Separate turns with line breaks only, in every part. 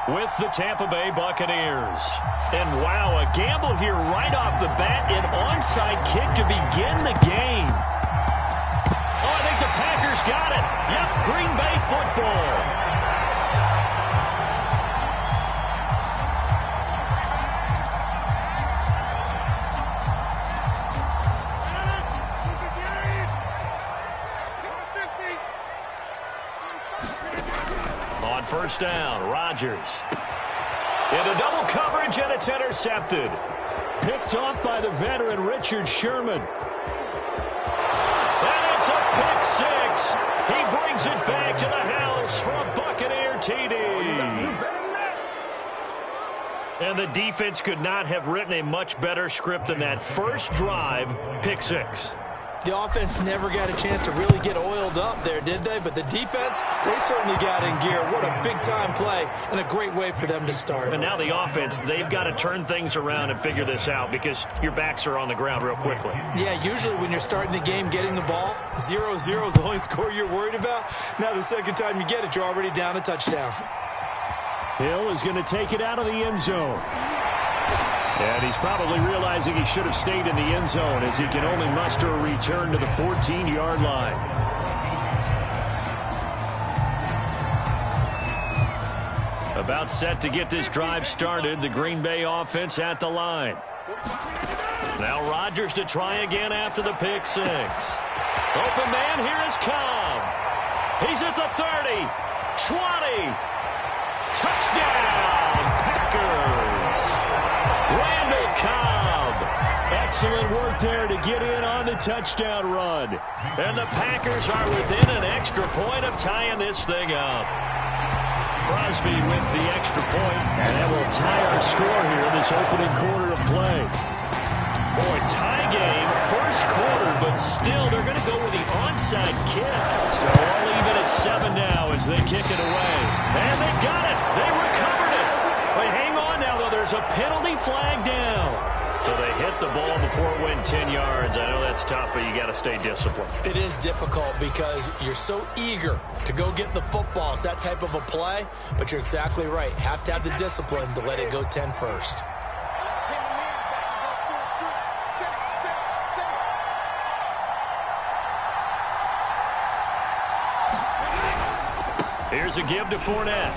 with the Tampa Bay Buccaneers. And wow, a gamble here right off the bat. An onside kick to begin the game. Oh, I think the Packers got it. Yep, Green Bay football. On first down, Rodgers. Into double coverage, and it's intercepted. Picked off by the veteran Richard Sherman. And it's a pick six. He brings it back to the house for a Buccaneer TD. And the defense could not have written a much better script than that first drive, pick six.
The offense never got a chance to really get oiled up there, did they? But the defense, they certainly got in gear. What a big-time play and a great way for them to start.
And now the offense, they've got to turn things around and figure this out because your backs are on the ground real quickly.
Yeah, usually when you're starting the game getting the ball, 0-0 is the only score you're worried about. Now the second time you get it, you're already down a touchdown.
Hill is going to take it out of the end zone. And he's probably realizing he should have stayed in the end zone as he can only muster a return to the 14-yard line. About set to get this drive started, the Green Bay offense at the line. Now Rodgers to try again after the pick six. Open man, here is Cobb. He's at the 30, 20. Touchdown, Packers. Randall Cobb. Excellent work there to get in on the touchdown run. And the Packers are within an extra point of tying this thing up. Crosby with the extra point, and that will tie our score here in this opening quarter of play. Boy, tie game, first quarter, but still they're going to go with the onside kick. So all even at 7 now as they kick it away. And they got it. They recovered it. But hang on now, though. There's a penalty flag down. So they hit the ball before it went 10 yards. I know that's tough, but you got to stay disciplined.
It is difficult because you're so eager to go get the football. It's that type of a play, but you're exactly right. Have to have the discipline to let it go 10 first.
Here's a give to Fournette.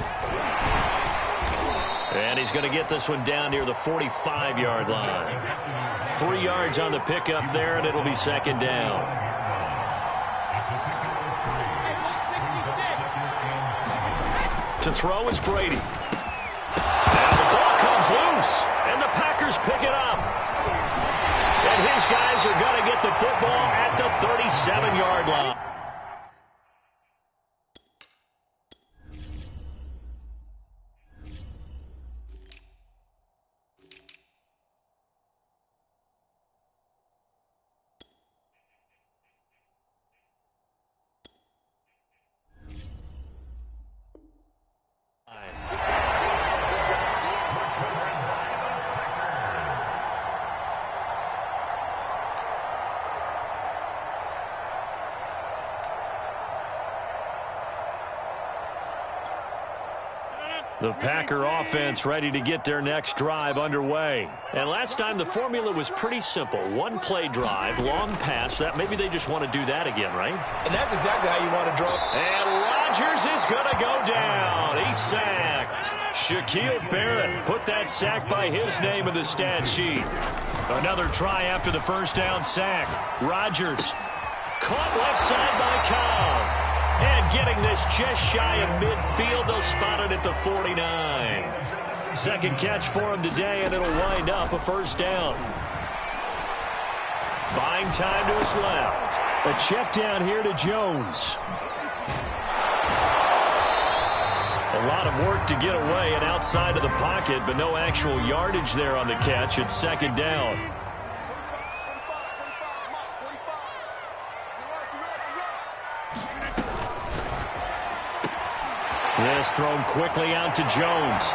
And he's going to get this one down near the 45-yard line. 3 yards on the pickup there, and it'll be second down. To throw is Brady. Now the ball comes loose, and the Packers pick it up. And his guys are going to get the football at the 37-yard line. The Packer offense ready to get their next drive underway. And last time the formula was pretty simple. One play drive, long pass. That maybe they just want to do that again, right?
And that's exactly how you want to draw.
And Rodgers is going to go down. He's sacked. Shaquille Barrett put that sack by his name in the stat sheet. Another try after the first down sack. Rodgers caught left side by Cobb. And getting this just shy of midfield, they'll spot it at the 49. Second catch for him today, and it'll wind up a first down. Buying time to his left. A check down here to Jones. A lot of work to get away and outside of the pocket, but no actual yardage there on the catch. It's second down. This thrown quickly out to Jones.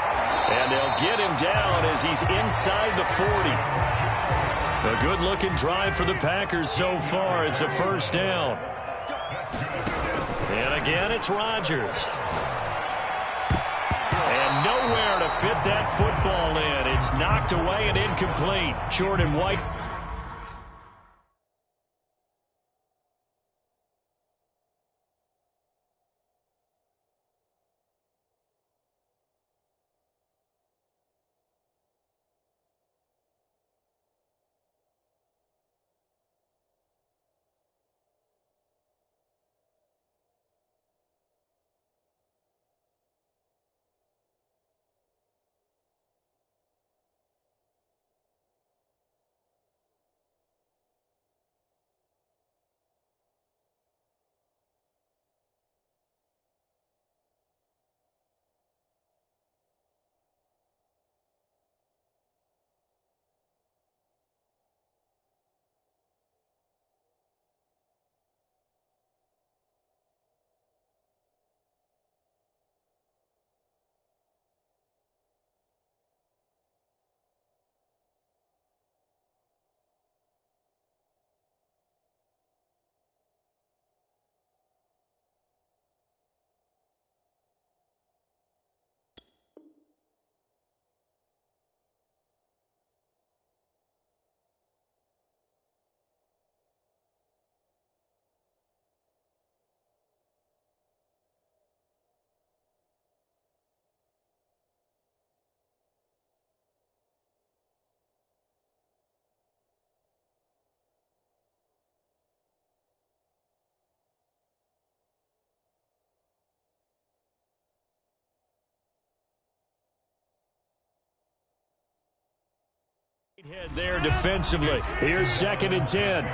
And they'll get him down as he's inside the 40. A good-looking drive for the Packers so far. It's a first down. And again, it's Rodgers. And nowhere fit that football in. It's knocked away and incomplete. Jordan White. Head there defensively. Here's 2nd and 10.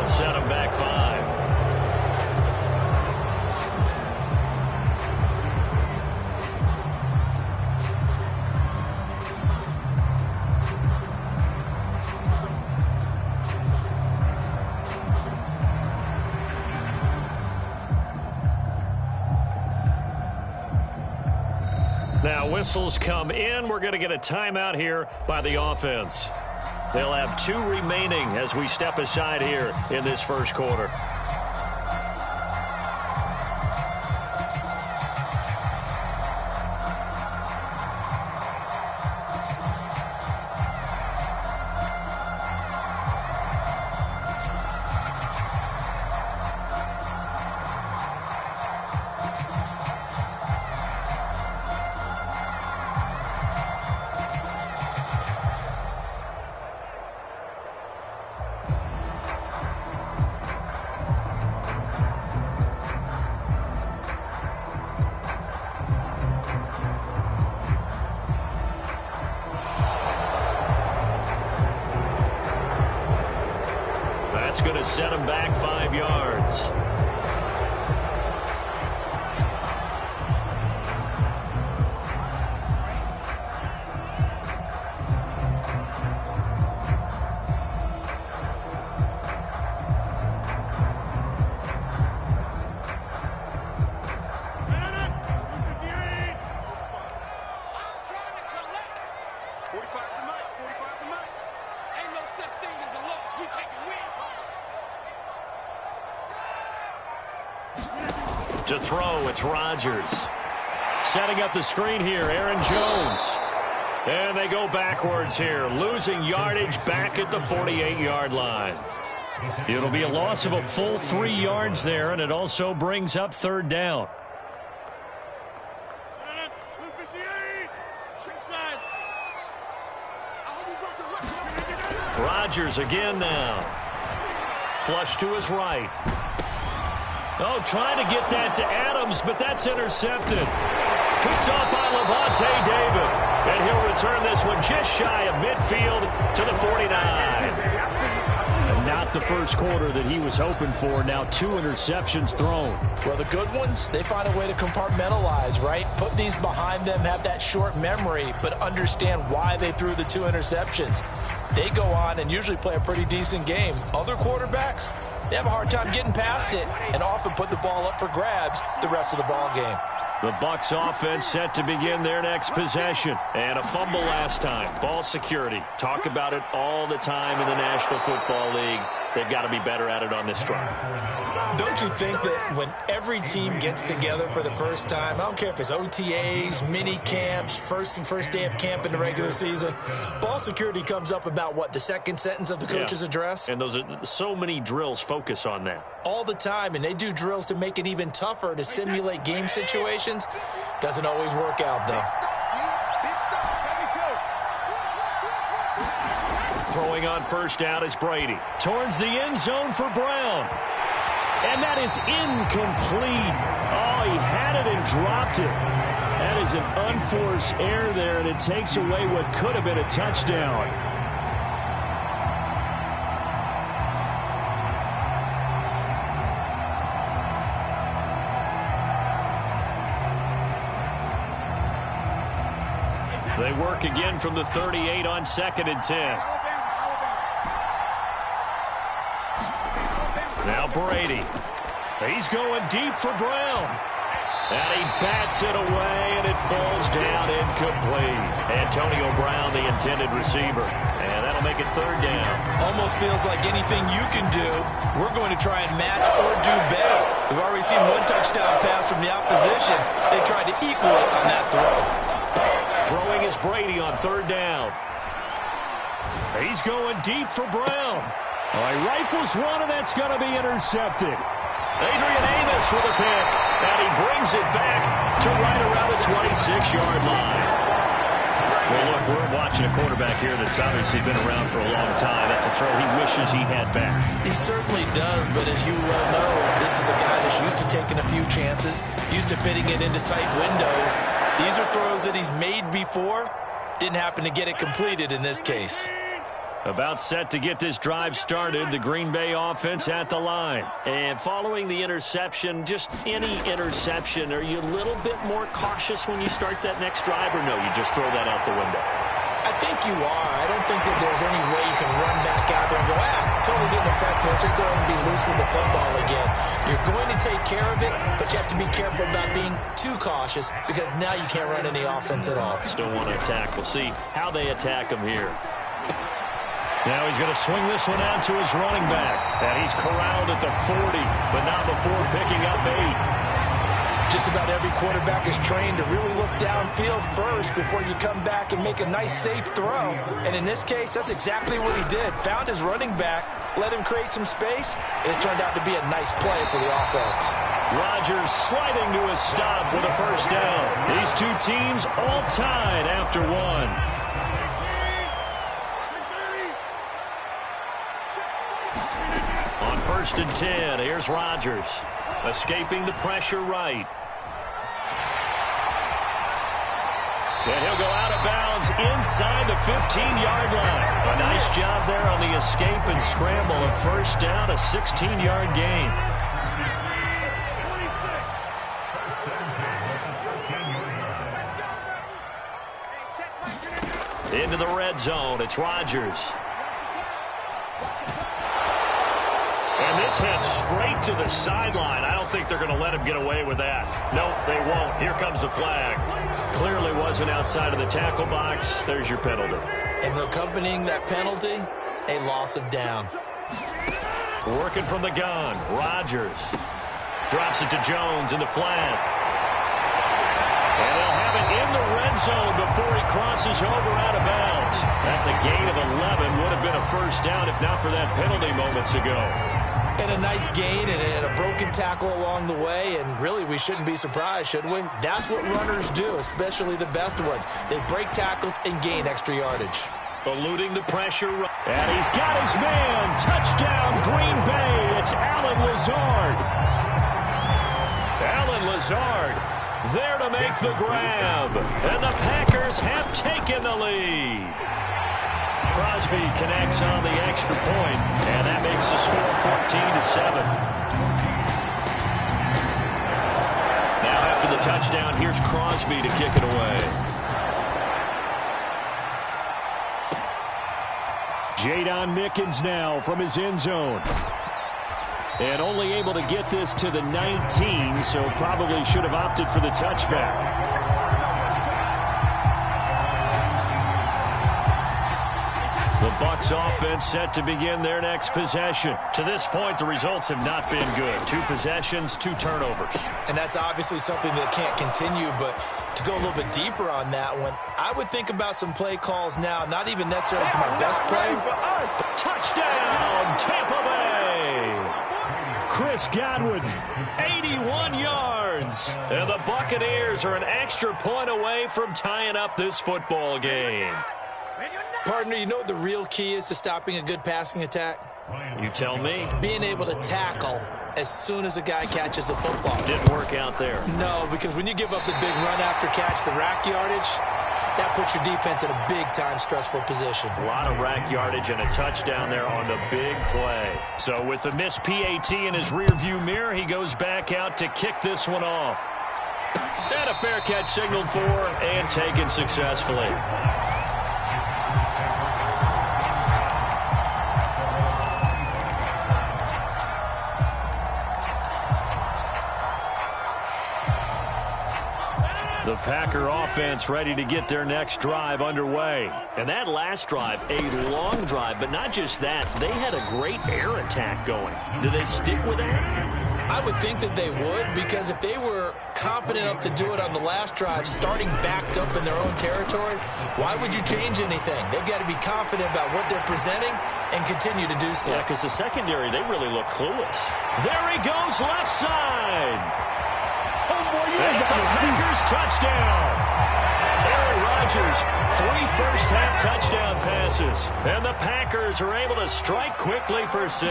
Set him back 5. Now whistles come in. We're going to get a timeout here by the offense. They'll have 2 remaining as we step aside here in this first quarter. That's going to set him back 5 yards. To throw, it's Rodgers. Setting up the screen here, Aaron Jones. And they go backwards here, losing yardage back at the 48-yard line. It'll be a loss of a full 3 yards there, and it also brings up 3rd down. Rodgers again now. Flush to his right. Oh, trying to get that to Adams, but that's intercepted. Picked off by Levante David. And he'll return this one just shy of midfield to the 49. the first quarter that he was hoping for. Now 2 interceptions thrown.
Well, the good ones, they find a way to compartmentalize, right? Put these behind them, have that short memory, but understand why they threw the 2 interceptions. They go on and usually play a pretty decent game. Other quarterbacks, they have a hard time getting past it and often put the ball up for grabs the rest of the ball game.
The Bucs offense set to begin their next possession. And a fumble last time. Ball security. Talk about it all the time in the National Football League. They've got to be better at it on this drive.
Don't you think that when every team gets together for the first time, I don't care if it's OTAs, mini camps, first day of camp in the regular season, ball security comes up about, what, the second sentence of the coach's address?
And those are so many drills focus on that.
All the time, and they do drills to make it even tougher to simulate game situations. Doesn't always work out, though.
Throwing on first down is Brady. Towards the end zone for Brown. And that is incomplete. Oh, he had it and dropped it. That is an unforced error there, and it takes away what could have been a touchdown. They work again from the 38 on 2nd and 10. Now Brady. He's going deep for Brown. And he bats it away, and it falls down incomplete. Antonio Brown, the intended receiver. And that'll make it 3rd down.
Almost feels like anything you can do, we're going to try and match or do better. We've already seen 1 touchdown pass from the opposition. They tried to equal it on that throw.
Throwing is Brady on 3rd down. He's going deep for Brown. Oh, he rifles one, and that's going to be intercepted. Adrian Amos with a pick, and he brings it back to right around the 26-yard line. Well, look, we're watching a quarterback here that's obviously been around for a long time. That's a throw he wishes he had back.
He certainly does, but as you well know, this is a guy that's used to taking a few chances, used to fitting it into tight windows. These are throws that he's made before. Didn't happen to get it completed in this case.
About set to get this drive started, the Green Bay offense at the line. And following the interception, just any interception, are you a little bit more cautious when you start that next drive, or no, you just throw that out the window?
I think you are. I don't think that there's any way you can run back out there and go, totally didn't affect me. Let's just go ahead and be loose with the football again. You're going to take care of it, but you have to be careful about being too cautious because now you can't run any offense at all.
Still want to attack. We'll see how they attack him here. Now he's going to swing this one out to his running back. And he's corralled at the 40, but not before picking up 8.
Just about every quarterback is trained to really look downfield first before you come back and make a nice, safe throw. And in this case, that's exactly what he did. Found his running back, let him create some space, and it turned out to be a nice play for the offense.
Rodgers sliding to a stop with a first down. These two teams all tied after 1. On 1st and 10, here's Rodgers, escaping the pressure right. And he'll go out of bounds inside the 15-yard line. A nice job there on the escape and scramble. A first down, a 16-yard gain. Into the red zone, it's Rodgers. And this heads straight to the sideline. I don't think they're going to let him get away with that. Nope, they won't. Here comes the flag. Clearly wasn't outside of the tackle box. There's your penalty.
And accompanying that penalty, a loss of down.
Working from the gun, Rodgers drops it to Jones in the flat. And they'll have it in the red zone before he crosses over out of bounds. That's a gain of 11. Would have been a first down if not for that penalty moments ago.
And a nice gain and a broken tackle along the way, and really we shouldn't be surprised, should we? That's what runners do, especially the best ones. They break tackles and gain extra yardage.
Eluding the pressure. And he's got his man. Touchdown, Green Bay. It's Allen Lazard. Allen Lazard there to make the grab. And the Packers have taken the lead. Crosby connects on the extra point, and that makes the score 14-7. Now after the touchdown, here's Crosby to kick it away. Jadon Mickens now from his end zone. And only able to get this to the 19, so probably should have opted for the touchback. The Bucs offense set to begin their next possession. To this point, the results have not been good. 2 possessions, 2 turnovers.
And that's obviously something that can't continue, but to go a little bit deeper on that one, I would think about some play calls now, not even necessarily to my best play.
Touchdown, Tampa Bay! Chris Godwin, 81 yards. And the Buccaneers are an extra point away from tying up this football game.
Partner, you know what the real key is to stopping a good passing attack?
You tell me.
Being able to tackle as soon as a guy catches the football.
Didn't work out there.
No, because when you give up the big run after catch, the rack yardage, that puts your defense in a big-time stressful position.
A lot of rack yardage and a touchdown there on the big play. So with the missed PAT in his rearview mirror, he goes back out to kick this one off. And a fair catch signaled for and taken successfully. The Packer offense ready to get their next drive underway. And that last drive, a long drive, but not just that. They had a great air attack going. Do they stick with that?
I would think that they would, because if they were confident enough to do it on the last drive, starting backed up in their own territory, why would you change anything? They've got to be confident about what they're presenting and continue to do so.
Yeah, because the secondary, they really look clueless. There he goes, left side. It's a Packers touchdown. Aaron Rodgers, 3 first-half touchdown passes. And the Packers are able to strike quickly for 6.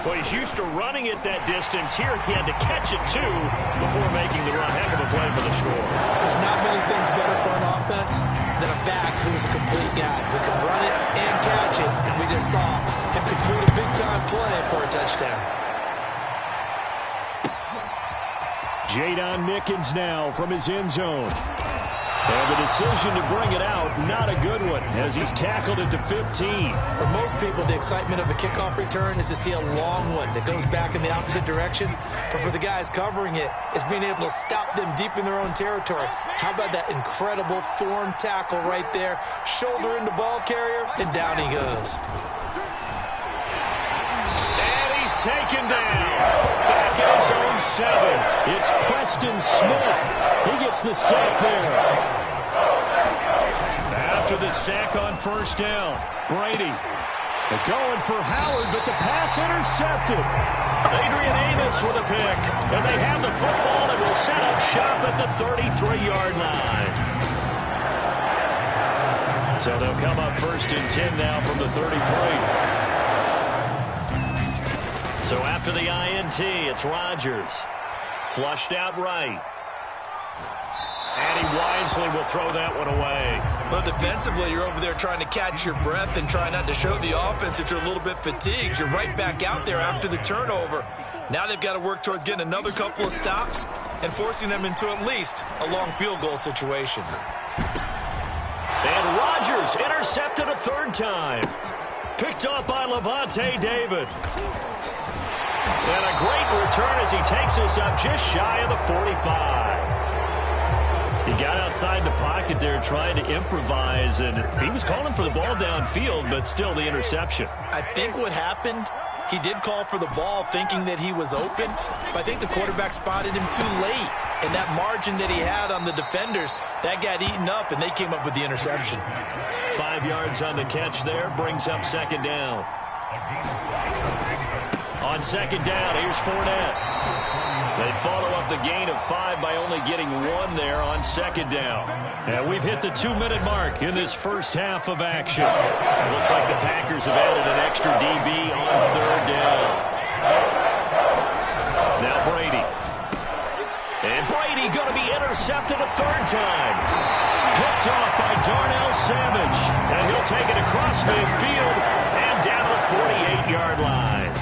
Well, he's used to running it that distance. Here he had to catch it, too, before making the run. Heck of a play for the score.
There's not many things better for an offense than a back who's a complete guy who can run it and catch it. And we just saw him complete a big-time play for a touchdown.
Jadon Mickens now from his end zone. And the decision to bring it out, not a good one, as he's tackled it to 15.
For most people, the excitement of a kickoff return is to see a long one that goes back in the opposite direction. But for the guys covering it, it's being able to stop them deep in their own territory. How about that incredible form tackle right there? Shoulder into ball carrier, and down he goes.
And he's taken down. Back in his own 7. It's Preston Smith. He gets the sack there. After the sack on first down, Brady. They're going for Howard, but the pass intercepted. Adrian Amos with a pick. And they have the football and will set up shop at the 33-yard line. So they'll come up 1st and 10 now from the 33. So after the INT, it's Rodgers. Flushed out right. And he wisely will throw that one away.
But defensively, you're over there trying to catch your breath and try not to show the offense that you're a little bit fatigued. You're right back out there after the turnover. Now they've got to work towards getting another couple of stops and forcing them into at least a long field goal situation.
And Rodgers intercepted a 3rd time. Picked off by Levante David. And a great return as he takes us up just shy of the 45. He got outside the pocket there trying to improvise, and he was calling for the ball downfield, but still the interception.
I think what happened, he did call for the ball thinking that he was open, but I think the quarterback spotted him too late. And that margin that he had on the defenders, that got eaten up, and they came up with the interception.
5 yards on the catch there, brings up 2nd down. On 2nd down, here's Fournette. They follow up the gain of 5 by only getting 1 there on 2nd down. And we've hit the 2-minute mark in this first half of action. It looks like the Packers have added an extra DB on 3rd down. Now Brady. And Brady going to be intercepted a third time. Picked off by Darnell Savage. And he'll take it across midfield and down to the 48-yard line.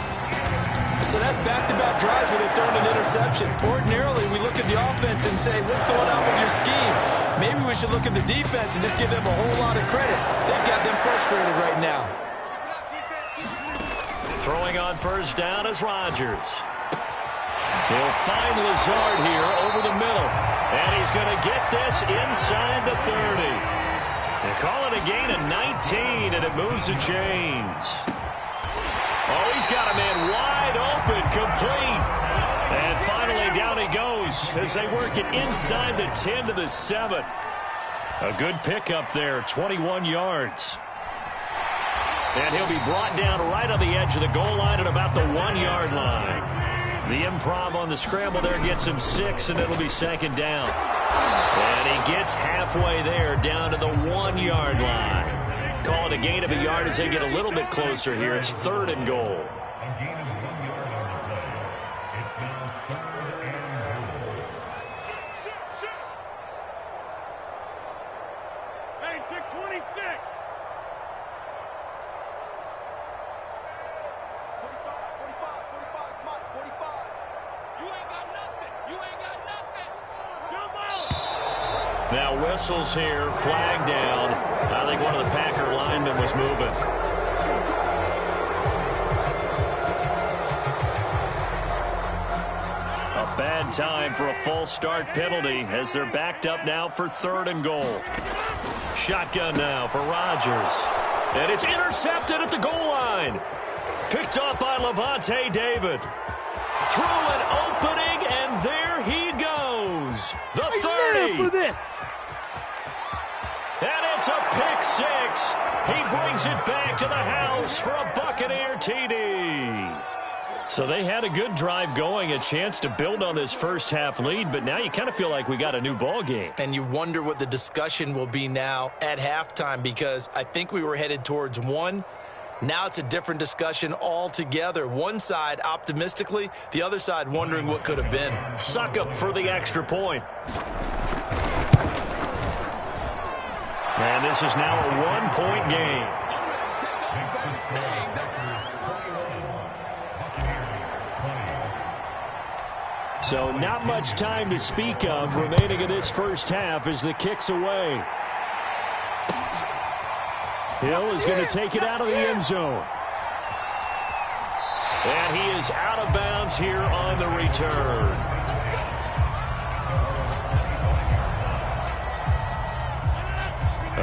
So that's back-to-back drives where they've thrown an interception. Ordinarily, we look at the offense and say, what's going on with your scheme? Maybe we should look at the defense and just give them a whole lot of credit. They've got them frustrated right now.
Throwing on first down is Rodgers. He'll find Lazard here over the middle. And he's going to get this inside the 30. They call it a gain of 19, and it moves the chains. Oh, he's got a man wide open, complete. And finally down he goes as they work it inside the 10 to the 7. A good pickup there, 21 yards. And he'll be brought down right on the edge of the goal line at about the 1-yard line. The improv on the scramble there gets him 6, and it'll be second down. And he gets halfway there down to the 1-yard line. Call it a gain of a yard as they get a little bit closer here. It's 3rd and goal.
Hey, take 26. 45, Mike, 45. You ain't got nothing. You ain't got nothing. Jump out.
Now whistles here, flag down. I think one of the Packer linemen was moving. A bad time for a false start penalty as they're backed up now for 3rd and goal. Shotgun now for Rodgers. And it's intercepted at the goal line. Picked off by Levante David. Through an opening, and there he goes. The 30.
For this.
And it's a pick 6. He brings it back to the house for a Buccaneer TD. So they had a good drive going, a chance to build on this first half lead, but now you kind of feel like we got a new ball game.
And you wonder what the discussion will be now at halftime, because I think we were headed towards 1. Now it's a different discussion altogether. One side optimistically, the other side wondering what could have been.
Suckup for the extra point. And this is now a 1-point game. So not much time to speak of remaining in this first half as the kick's away. Hill is going to take it out of the end zone. And he is out of bounds here on the return.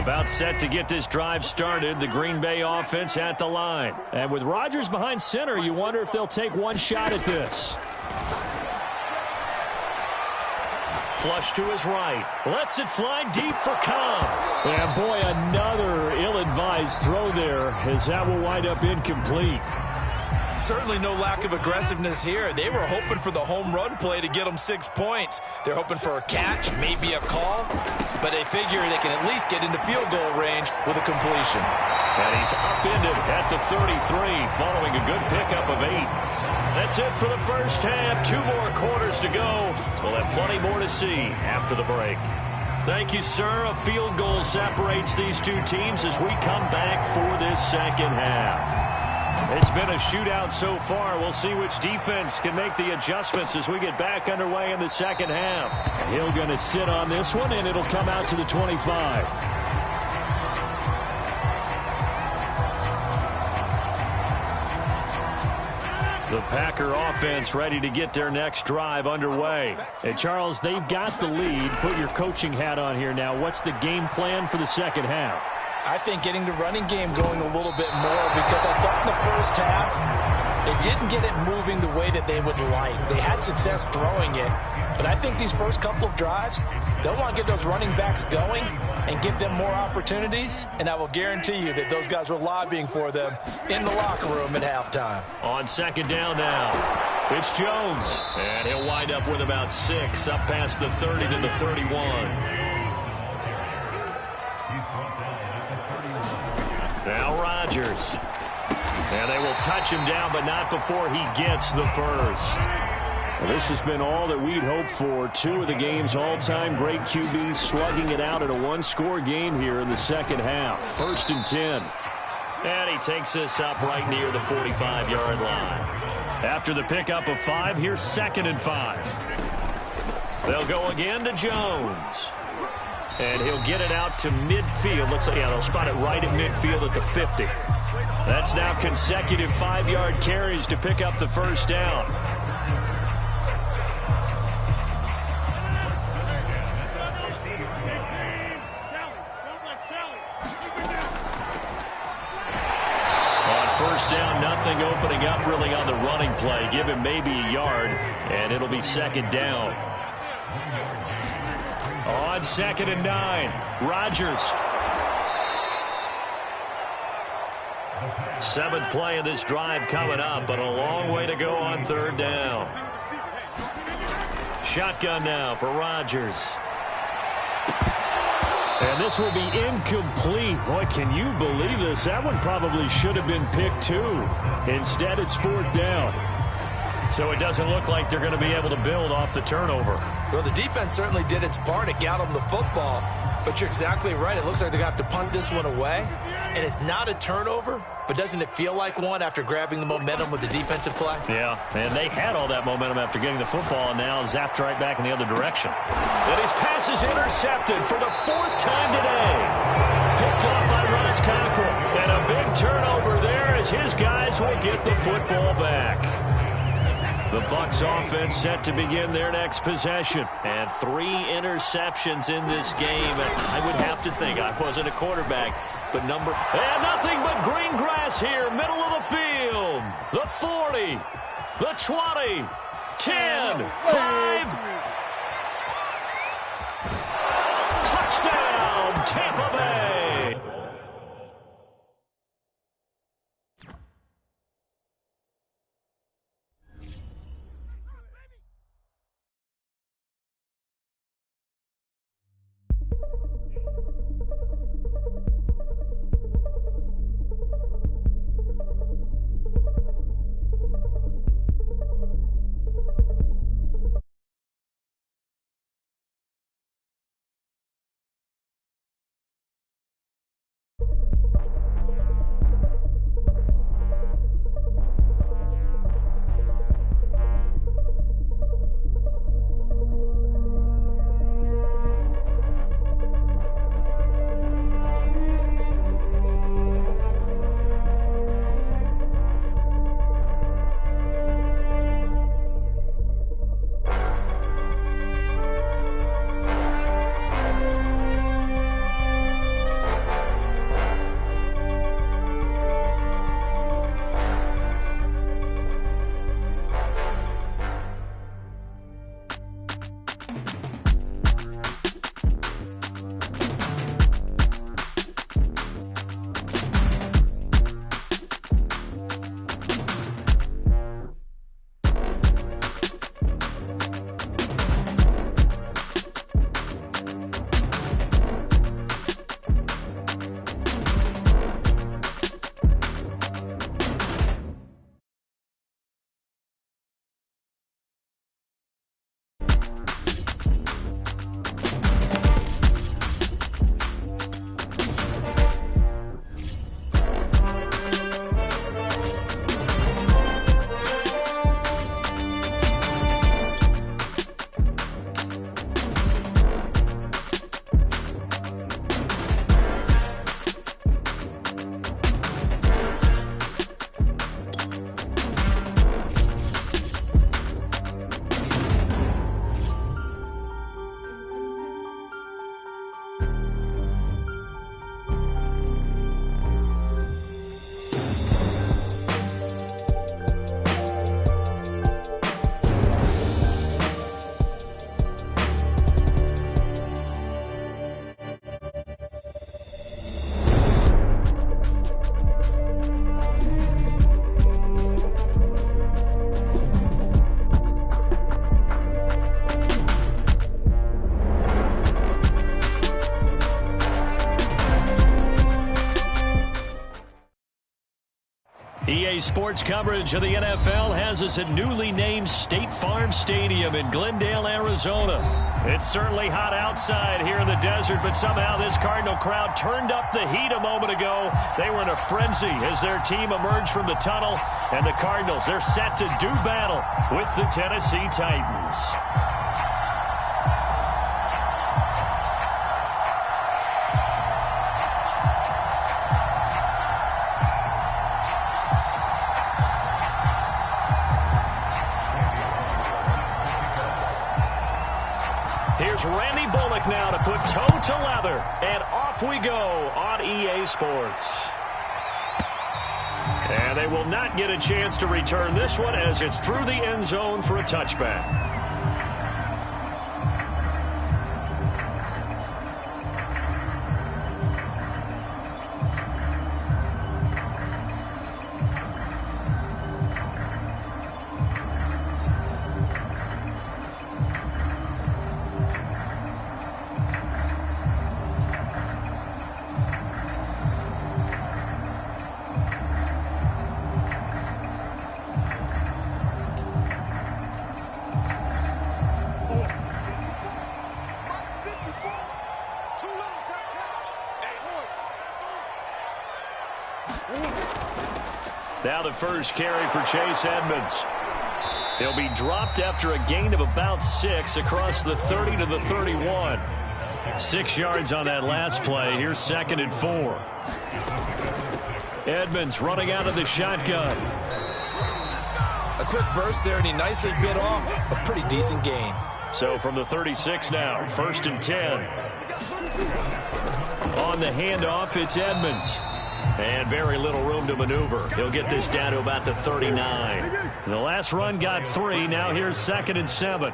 About set to get this drive started, the Green Bay offense at the line. And with Rodgers behind center, you wonder if they'll take one shot at this. Flush to his right. Lets it fly deep for Cobb. And boy, another ill-advised throw there as that will wind up incomplete.
Certainly no lack of aggressiveness here. They were hoping for the home run play to get them 6 points. They're hoping for a catch, maybe a call, but they figure they can at least get into field goal range with a completion.
And he's upended at the 33 following a good pickup of 8. That's it for the first half. 2 more quarters to go. We'll have plenty more to see after the break. Thank you, sir. A field goal separates these two teams as we come back for this second half. It's been a shootout so far. We'll see which defense can make the adjustments as we get back underway in the second half. Hill going to sit on this one, and it'll come out to the 25. The Packer offense ready to get their next drive underway. And Charles, they've got the lead. Put your coaching hat on here now. What's the game plan for the second half?
I think getting the running game going a little bit more, because I thought in the first half they didn't get it moving the way that they would like. They had success throwing it, but I think these first couple of drives, they'll want to get those running backs going and give them more opportunities, and I will guarantee you that those guys were lobbying for them in the locker room at halftime.
On second down now, it's Jones, and he'll wind up with about 6 up past the 30 to the 31. Now Rodgers. And they will touch him down, but not before he gets the first. Well, this has been all that we'd hoped for. Two of the game's all-time great QBs slugging it out in a one-score game here in the second half. 1st and 10. And he takes this up right near the 45-yard line. After the pickup of 5, here's 2nd and 5. They'll go again to Jones. And he'll get it out to midfield. Looks like, yeah, they'll spot it right at midfield at the 50. That's now consecutive 5-yard carries to pick up the first down. First down, nothing opening up really on the running play. Give him maybe a yard, and it'll be 2nd down. On 2nd and 9, Rodgers. 7th play of this drive coming up, but a long way to go on 3rd down. Shotgun now for Rodgers. And this will be incomplete. Boy, can you believe this? That one probably should have been picked too. Instead, it's 4th down. So it doesn't look like they're going to be able to build off the turnover.
Well, the defense certainly did its part. It got them the football. But you're exactly right. It looks like they're going to have to punt this one away. And it's not a turnover, but doesn't it feel like one after grabbing the momentum with the defensive play?
Yeah, and they had all that momentum after getting the football, and now zapped right back in the other direction. And his pass is intercepted for the 4th time today. Picked up by Ross Cockrell. And a big turnover there as his guys will get the football back. The Bucs offense set to begin their next possession. And 3 interceptions in this game. And I would have to think, I wasn't a quarterback, but and nothing but green grass here, middle of the field. The 40, the 20, 10, 5. Touchdown, Tampa Bay. EA Sports coverage of the NFL has us at newly named State Farm Stadium in Glendale, Arizona. It's certainly hot outside here in the desert, but somehow this Cardinal crowd turned up the heat a moment ago. They were in a frenzy as their team emerged from the tunnel, and the Cardinals, they're set to do battle with the Tennessee Titans. Here's Randy Bullock now to put toe to leather, and off we go on EA Sports. And they will not get a chance to return this one as it's through the end zone for a touchback. Now the first carry for Chase Edmonds. He'll be dropped after a gain of about 6 across the 30 to the 31. 6 yards on that last play. Here's 2nd and 4. Edmonds running out of the shotgun.
A quick burst there, and he nicely bit off a pretty decent gain.
So from the 36 now, 1st and 10. On the handoff, it's Edmonds. And very little room to maneuver. He'll get this down to about the 39. The last run got 3. Now here's 2nd and 7.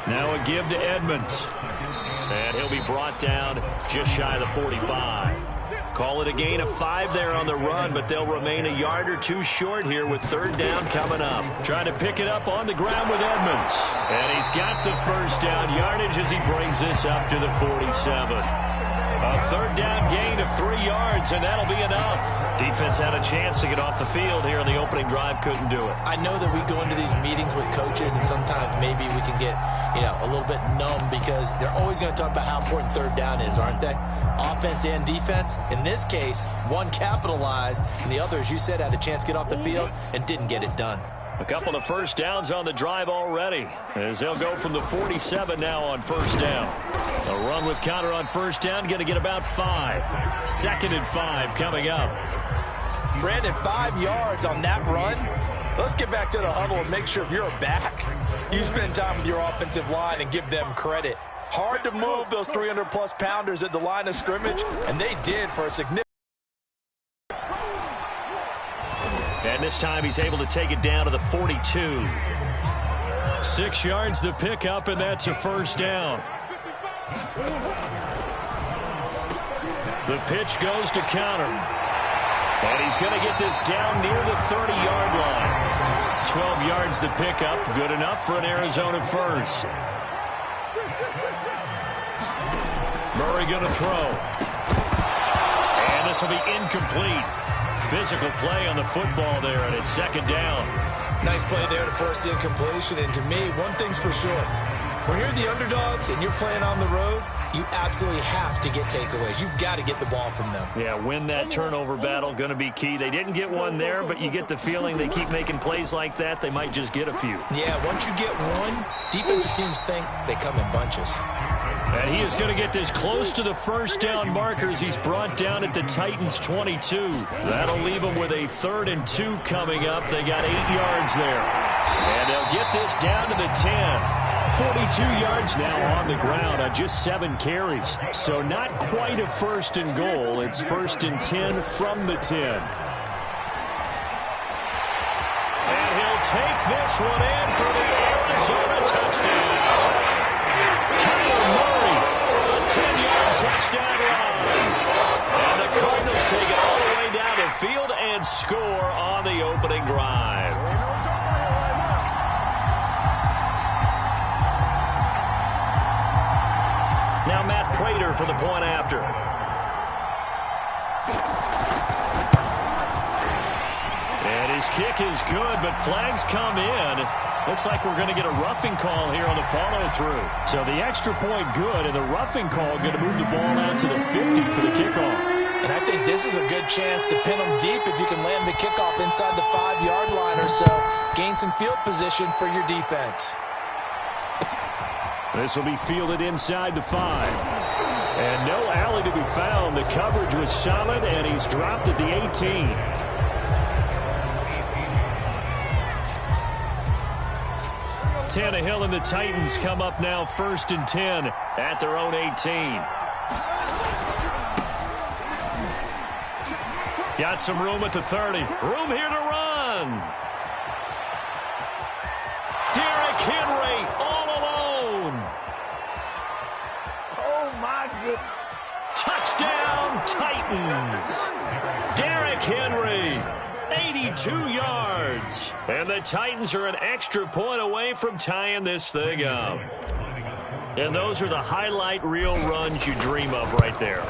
Now a give to Edmonds. And he'll be brought down just shy of the 45. Call it a gain of 5 there on the run, but they'll remain a yard or 2 short here with 3rd down coming up. Trying to pick it up on the ground with Edmonds. And he's got the 1st down yardage as he brings this up to the 47. A 3rd down gain of 3 yards, and that'll be enough. Defense had a chance to get off the field here in the opening drive, couldn't do it.
I know that we go into these meetings with coaches, and sometimes maybe we can get, a little bit numb because they're always going to talk about how important 3rd down is, aren't they? Offense and defense. In this case, one capitalized, and the other, as you said, had a chance to get off the field and didn't get it done.
A couple of 1st downs on the drive already, as they'll go from the 47 now on 1st down. A run with counter on 1st down, going to get about 5. 2nd and 5 coming up.
Brandon, 5 yards on that run. Let's get back to the huddle and make sure if you're a back, you spend time with your offensive line and give them credit. Hard to move those 300-plus pounders at the line of scrimmage, and they did for a significant.
And this time he's able to take it down to the 42. 6 yards the pickup, and that's a 1st down. The pitch goes to counter. And he's going to get this down near the 30-yard line. 12 yards the pickup, good enough for an Arizona 1st. Murray going to throw. And this will be incomplete. Physical play on the football there, and it's 2nd down.
Nice play there to force the incompletion, and to me, one thing's for sure. When you're the underdogs and you're playing on the road, you absolutely have to get takeaways. You've got to get the ball from them.
Yeah, win that turnover battle, going to be key. They didn't get one there, but you get the feeling they keep making plays like that, they might just get a few.
Yeah, once you get one, defensive teams think they come in bunches.
And he is going to get this close to the 1st down markers. He's brought down at the Titans' 22. That'll leave him with a 3rd and 2 coming up. They got 8 yards there. And they'll get this down to the 10. 42 yards now on the ground on just 7 carries. So not quite a 1st and goal. It's 1st and 10 from the 10. And he'll take this one in for the Arizona touchdown. A 10-yard touchdown run. And the Cardinals take it all the way down the field and score on the opening drive. Now Matt Prater for the point after. His kick is good, but flags come in. Looks like we're going to get a roughing call here on the follow-through. So the extra point good, and the roughing call going to move the ball out to the 50 for the kickoff.
And I think this is a good chance to pin them deep if you can land the kickoff inside the 5-yard line or so. Gain some field position for your defense.
This will be fielded inside the 5. And no alley to be found. The coverage was solid, and he's dropped at the 18. Tannehill and the Titans come up now 1st and 10 at their own 18. Got some room at the 30. Room here to run. Derrick Henry all alone.
Oh, my goodness.
Touchdown, Titans. Derrick Henry, 82 yards. And the Titans are an extra point away from tying this thing up. And those are the highlight reel runs you dream of right there.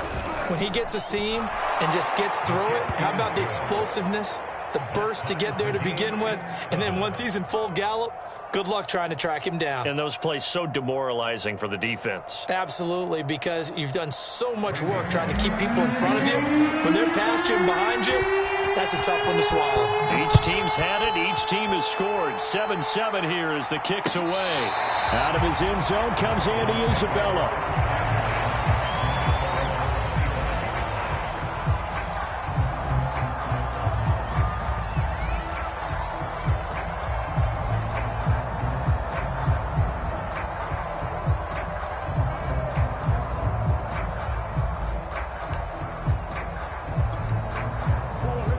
When he gets a seam and just gets through it, how about the explosiveness, the burst to get there to begin with, and then once he's in full gallop, good luck trying to track him down.
And those plays so demoralizing for the defense.
Absolutely, because you've done so much work trying to keep people in front of you. When they're past you and behind you, that's a tough one to swallow.
Each team's had it. Each team has scored. 7-7 here as the kick's away. Out of his end zone comes Andy Isabella.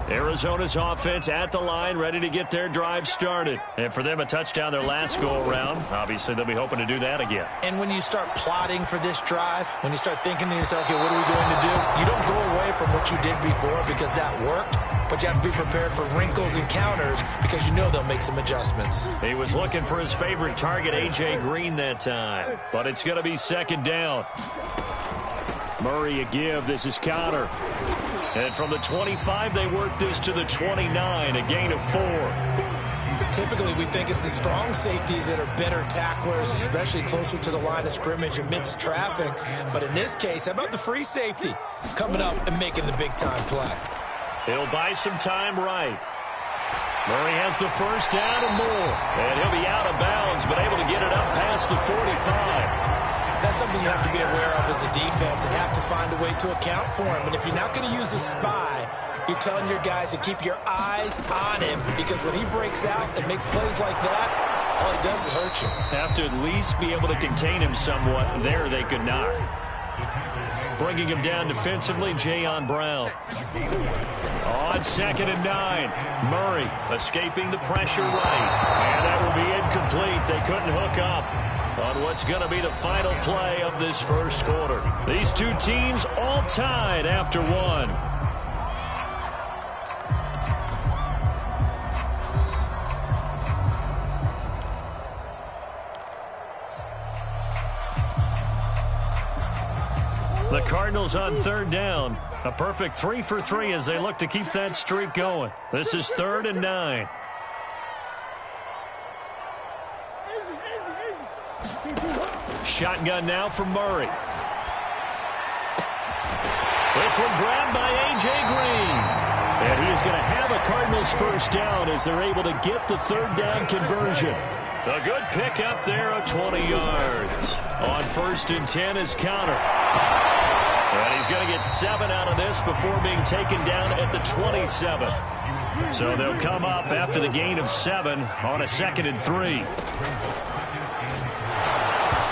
Arizona's offense at the line, ready to get their drive started. And for them, a touchdown their last go-around. Obviously, they'll be hoping to do that again.
And when you start plotting for this drive, when you start thinking to yourself, okay, what are we going to do? You don't go away from what you did before because that worked, but you have to be prepared for wrinkles and counters because you know they'll make some adjustments.
He was looking for his favorite target, A.J. Green, that time. But it's going to be 2nd down. Murray a give. This is Connor. And from the 25, they work this to the 29, a gain of 4.
Typically, we think it's the strong safeties that are better tacklers, especially closer to the line of scrimmage amidst traffic. But in this case, how about the free safety coming up and making the big-time play?
He'll buy some time right. Murray has the 1st down and more. And he'll be out of bounds, but able to get it up past the 45.
That's something you have to be aware of as a defense and have to find a way to account for him. And if you're not going to use a spy, you're telling your guys to keep your eyes on him because when he breaks out and makes plays like that, all he does is hurt you.
Have to at least be able to contain him somewhat. There they could not. Bringing him down defensively, Jayon Brown. On 2nd and 9. Murray escaping the pressure right. And that will be incomplete. They couldn't hook up on what's going to be the final play of this first quarter. These two teams all tied after one. The Cardinals on 3rd down. A perfect 3 for 3 as they look to keep that streak going. This is 3rd and 9. Shotgun now for Murray. This one grabbed by A.J. Green. And he is going to have a Cardinals 1st down as they're able to get the 3rd down conversion. A good pickup there of 20 yards. On 1st and 10 is Connor. And he's going to get 7 out of this before being taken down at the 27. So they'll come up after the gain of 7 on a 2nd and 3.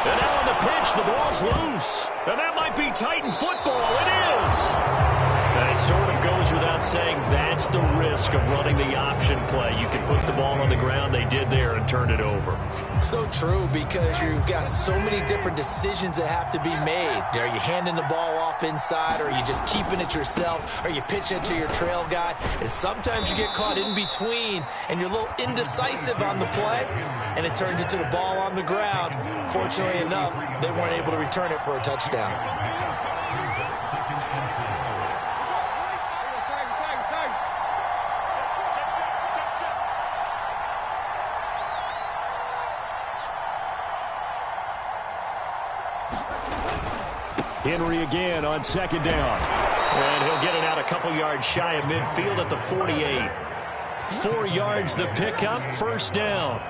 And now on the pitch, the ball's loose. And that might be Titan football. It is. And it sort of goes without saying that's the risk of running the option play. You can put the ball on the ground. They did there and turned it over.
So true because you've got so many different decisions that have to be made. Are you handing the ball off inside, or are you just keeping it yourself? Are you pitching it to your trail guy? And sometimes you get caught in between, and you're a little indecisive on the play, and it turns into the ball on the ground. Fortunately enough, they weren't able to return it for a touchdown.
Henry again on second down. And he'll get it out a couple yards shy of midfield at the 48. 4 yards the pickup, first down.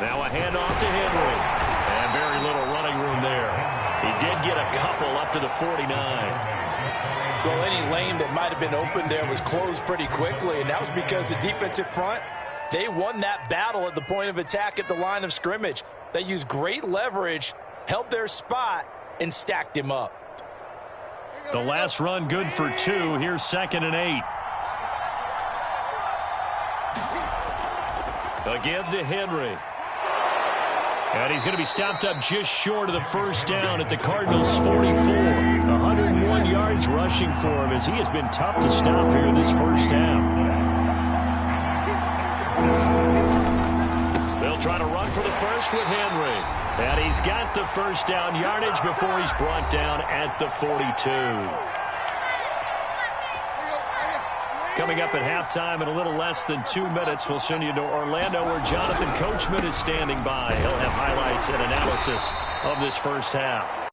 Now a handoff to Henry. And very little running room there. He did get a couple up to the 49.
Well, any lane that might have been open there was closed pretty quickly, and that was because the defensive front, they won that battle at the point of attack at the line of scrimmage. They used great leverage, held their spot, and stacked him up.
The last run good for 2. Here's 2nd and 8. Again to Henry. And he's going to be stopped up just short of the first down at the Cardinals' 44. 101 yards rushing for him as he has been tough to stop here in this first half. They'll try to run for the first with Henry. And he's got the first down yardage before he's brought down at the 42. Coming up at halftime in a little less than 2 minutes, we'll send you to Orlando where Jonathan Coachman is standing by. He'll have highlights and analysis of this first half.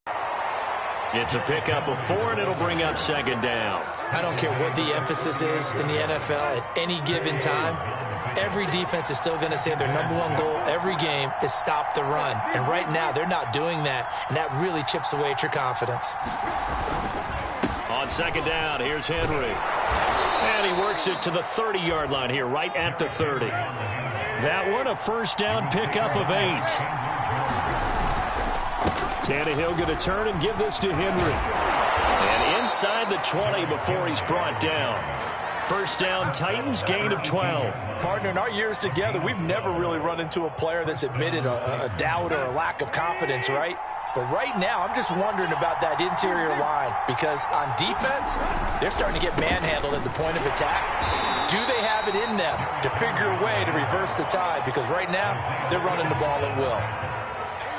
It's a pickup of 4, and it'll bring up 2nd down.
I don't care what the emphasis is in the NFL at any given time. Every defense is still going to say their #1 goal every game is stop the run. And right now, they're not doing that, and that really chips away at your confidence.
On 2nd down, here's Henry. And he works it to the 30-yard line here, right at the 30. That one, a first down pickup of 8. Tannehill going to turn and give this to Henry. And inside the 20 before he's brought down. First down, Titans, gain of 12.
Partner, in our years together, we've never really run into a player that's admitted a doubt or a lack of confidence, right? But right now, I'm just wondering about that interior line because on defense, they're starting to get manhandled at the point of attack. Do they have it in them to figure a way to reverse the tide? Because right now, they're running the ball at will.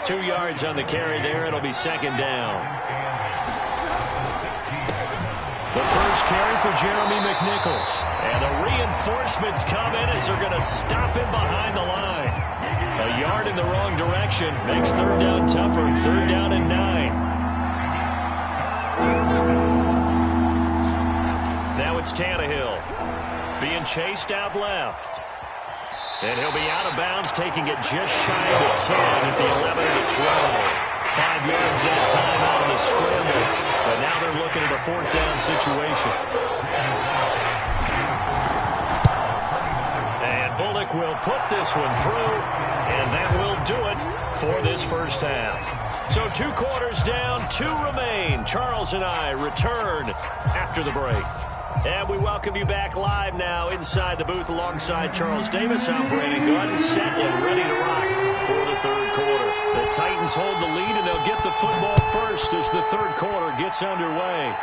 2 yards on the carry there. It'll be 2nd down. The first carry for Jeremy McNichols. And the reinforcements come in as they're going to stop him behind the line. A yard in the wrong direction makes 3rd down tougher. 3rd down and 9. Now it's Tannehill being chased out left. And he'll be out of bounds, taking it just shy of the 10 at the 11 to 12. 5 yards that time out of the scramble. But now they're looking at a 4th down situation. Bullock will put this one through, and that will do it for this first half. So 2 quarters down, 2 remain. Charles and I return after the break. And we welcome you back live now inside the booth alongside Charles Davis. I'm Brandon Gunn, set and ready to rock for the 3rd quarter. The Titans hold the lead, and they'll get the football first as the 3rd quarter gets underway.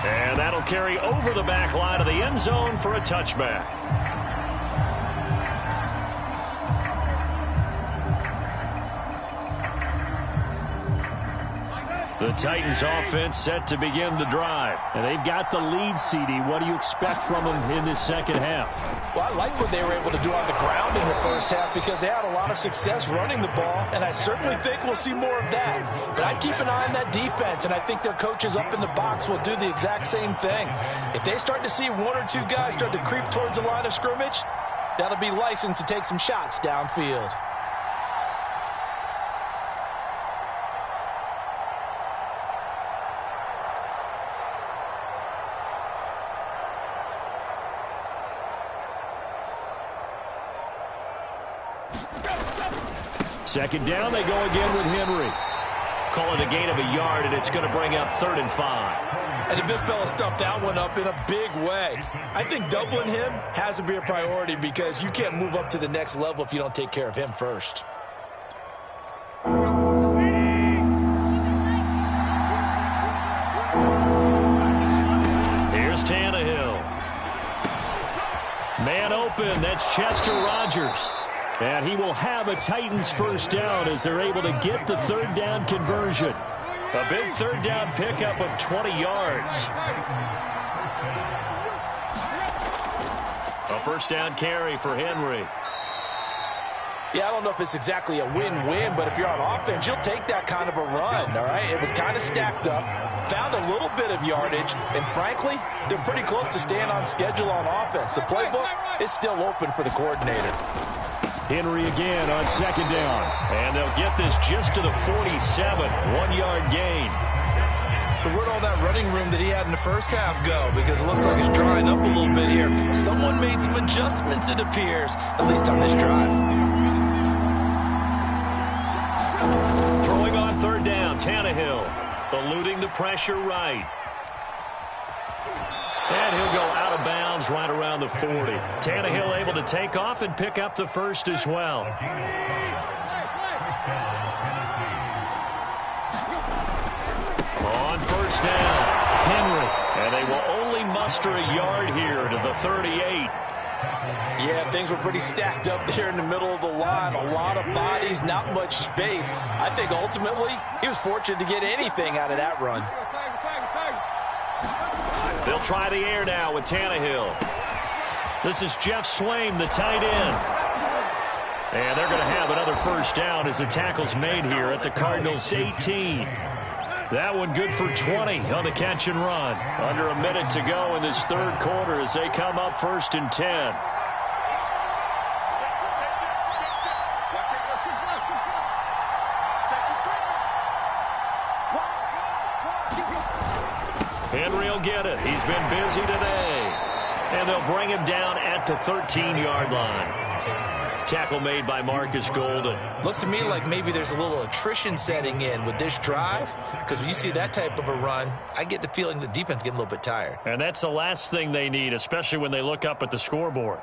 And that'll carry over the back line of the end zone for a touchback. The Titans offense set to begin the drive. And they've got the lead, CD. What do you expect from them in this second half?
Well, I like what they were able to do on the ground in the first half because they had a lot of success running the ball, and I certainly think we'll see more of that. But I'd keep an eye on that defense, and I think their coaches up in the box will do the exact same thing. If they start to see 1 or 2 guys start to creep towards the line of scrimmage, that'll be licensed to take some shots downfield.
Second down, they go again with Henry. Call it a gain of a yard, and it's going to bring up 3rd and 5.
And the big fella stuffed that one up in a big way. I think doubling him has to be a priority because you can't move up to the next level if you don't take care of him first. Here's
Tannehill. Man open, then It's Chester Rogers. And he will have a Titans first down as they're able to get the third down conversion. A big third down pickup of 20 yards. A first down carry for Henry.
Yeah, I don't know if it's exactly a win-win, but if you're on offense, you'll take that kind of a run, all right? It was kind of stacked up, found a little bit of yardage, and frankly, they're pretty close to staying on schedule on offense. The playbook is still open for the coordinator.
Henry again on second down. And they'll get this just to the 47, 1-yard gain.
So where'd all that running room that he had in the first half go? Because it looks like it's drying up a little bit here. Someone made some adjustments, it appears, at least on this drive.
Throwing on third down, Tannehill. Eluding the pressure right. And he'll go out of bounds right around the 40. Tannehill able to take off and pick up the first as well. On first down, Henry. And they will only muster a yard here to the 38.
Yeah, things were pretty stacked up there in the middle of the line. A lot of bodies, not much space. I think ultimately he was fortunate to get anything out of that run.
They'll try the air now with Tannehill. This is Jeff Swaim, the tight end. And they're going to have another first down as the tackle's made here at the Cardinals' 18. That one good for 20 on the catch and run. Under a minute to go in this third quarter as they come up first and 10. Henry will get it. He's been busy today. And they'll bring him down at the 13-yard line. Tackle made by Marcus Golden.
Looks to me like maybe there's a little attrition setting in with this drive, because when you see that type of a run, I get the feeling the defense getting a little bit tired.
And that's the last thing they need, especially when they look up at the scoreboard.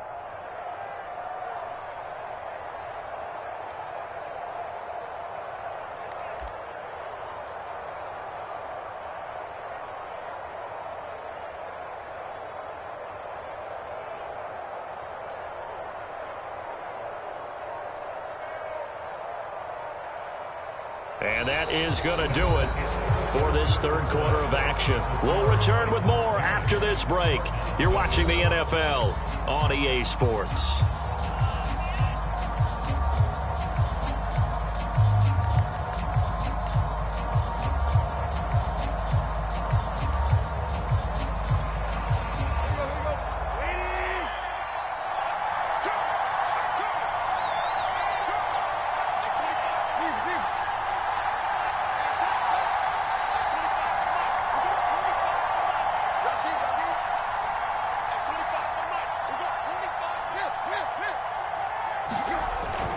And that is going to do it for this third quarter of action. We'll return with more after this break. You're watching the NFL on EA Sports.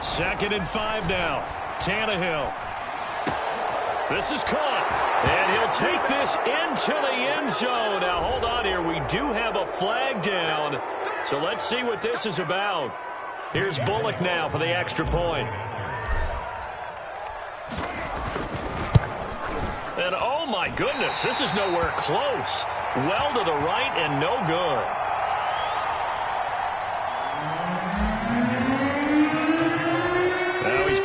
Second and 5 now. Tannehill. This is caught. And he'll take this into the end zone. Now, hold on here. We do have a flag down. So let's see what this is about. Here's Bullock now for the extra point. And, oh, my goodness, this is nowhere close. Well to the right and no good.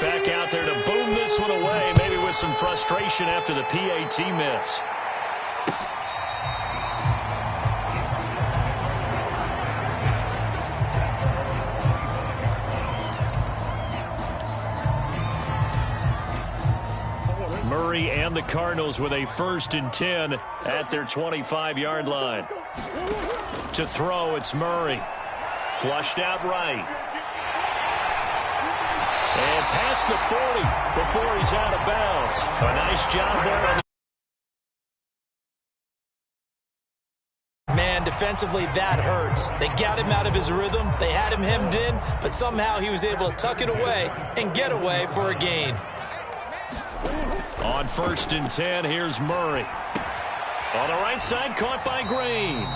Back out there to boom this one away, maybe with some frustration after the PAT miss. Murray and the Cardinals with a first and 10 at their 25-yard line. To throw, it's Murray. Flushed out right. And past the 40 before he's out of bounds. A nice job there.
Man, defensively, that hurts. They got him out of his rhythm. They had him hemmed in, but somehow he was able to tuck it away and get away for a gain.
On first and 10, here's Murray. On the right side, caught by Green.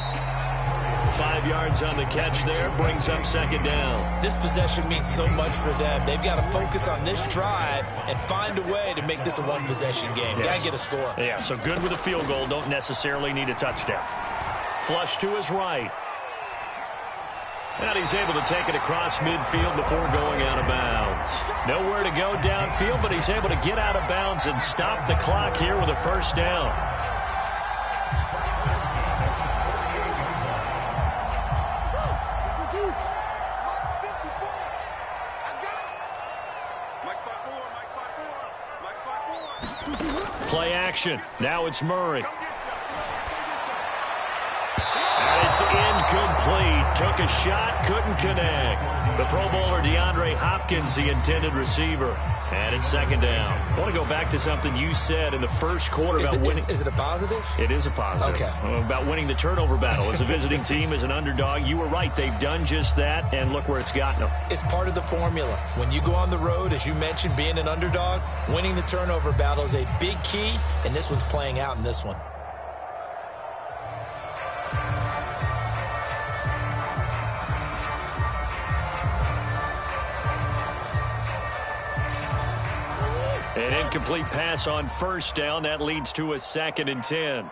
5 yards on the catch there, brings up second down.
This possession means so much for them. They've got to focus on this drive and find a way to make this a one-possession game.
Yes.
Got to get a score.
Yeah, so good with a field goal, don't necessarily need a touchdown. Flush to his right. And he's able to take it across midfield before going out of bounds. Nowhere to go downfield, but he's able to get out of bounds and stop the clock here with a first down. Play action. Now it's Murray. And it's incomplete. Took a shot, couldn't connect. The Pro Bowler DeAndre Hopkins, the intended receiver. And it's second down. I want to go back to something you said in the first quarter about winning.
Is it a positive?
It is a positive.
Okay.
About winning the turnover battle. As a visiting team, as an underdog, you were right. They've done just that, and look where it's gotten them.
It's part of the formula. When you go on the road, as you mentioned, being an underdog, winning the turnover battle is a big key, and this one's playing out in this one.
An incomplete pass on first down. That leads to a 2nd and 10.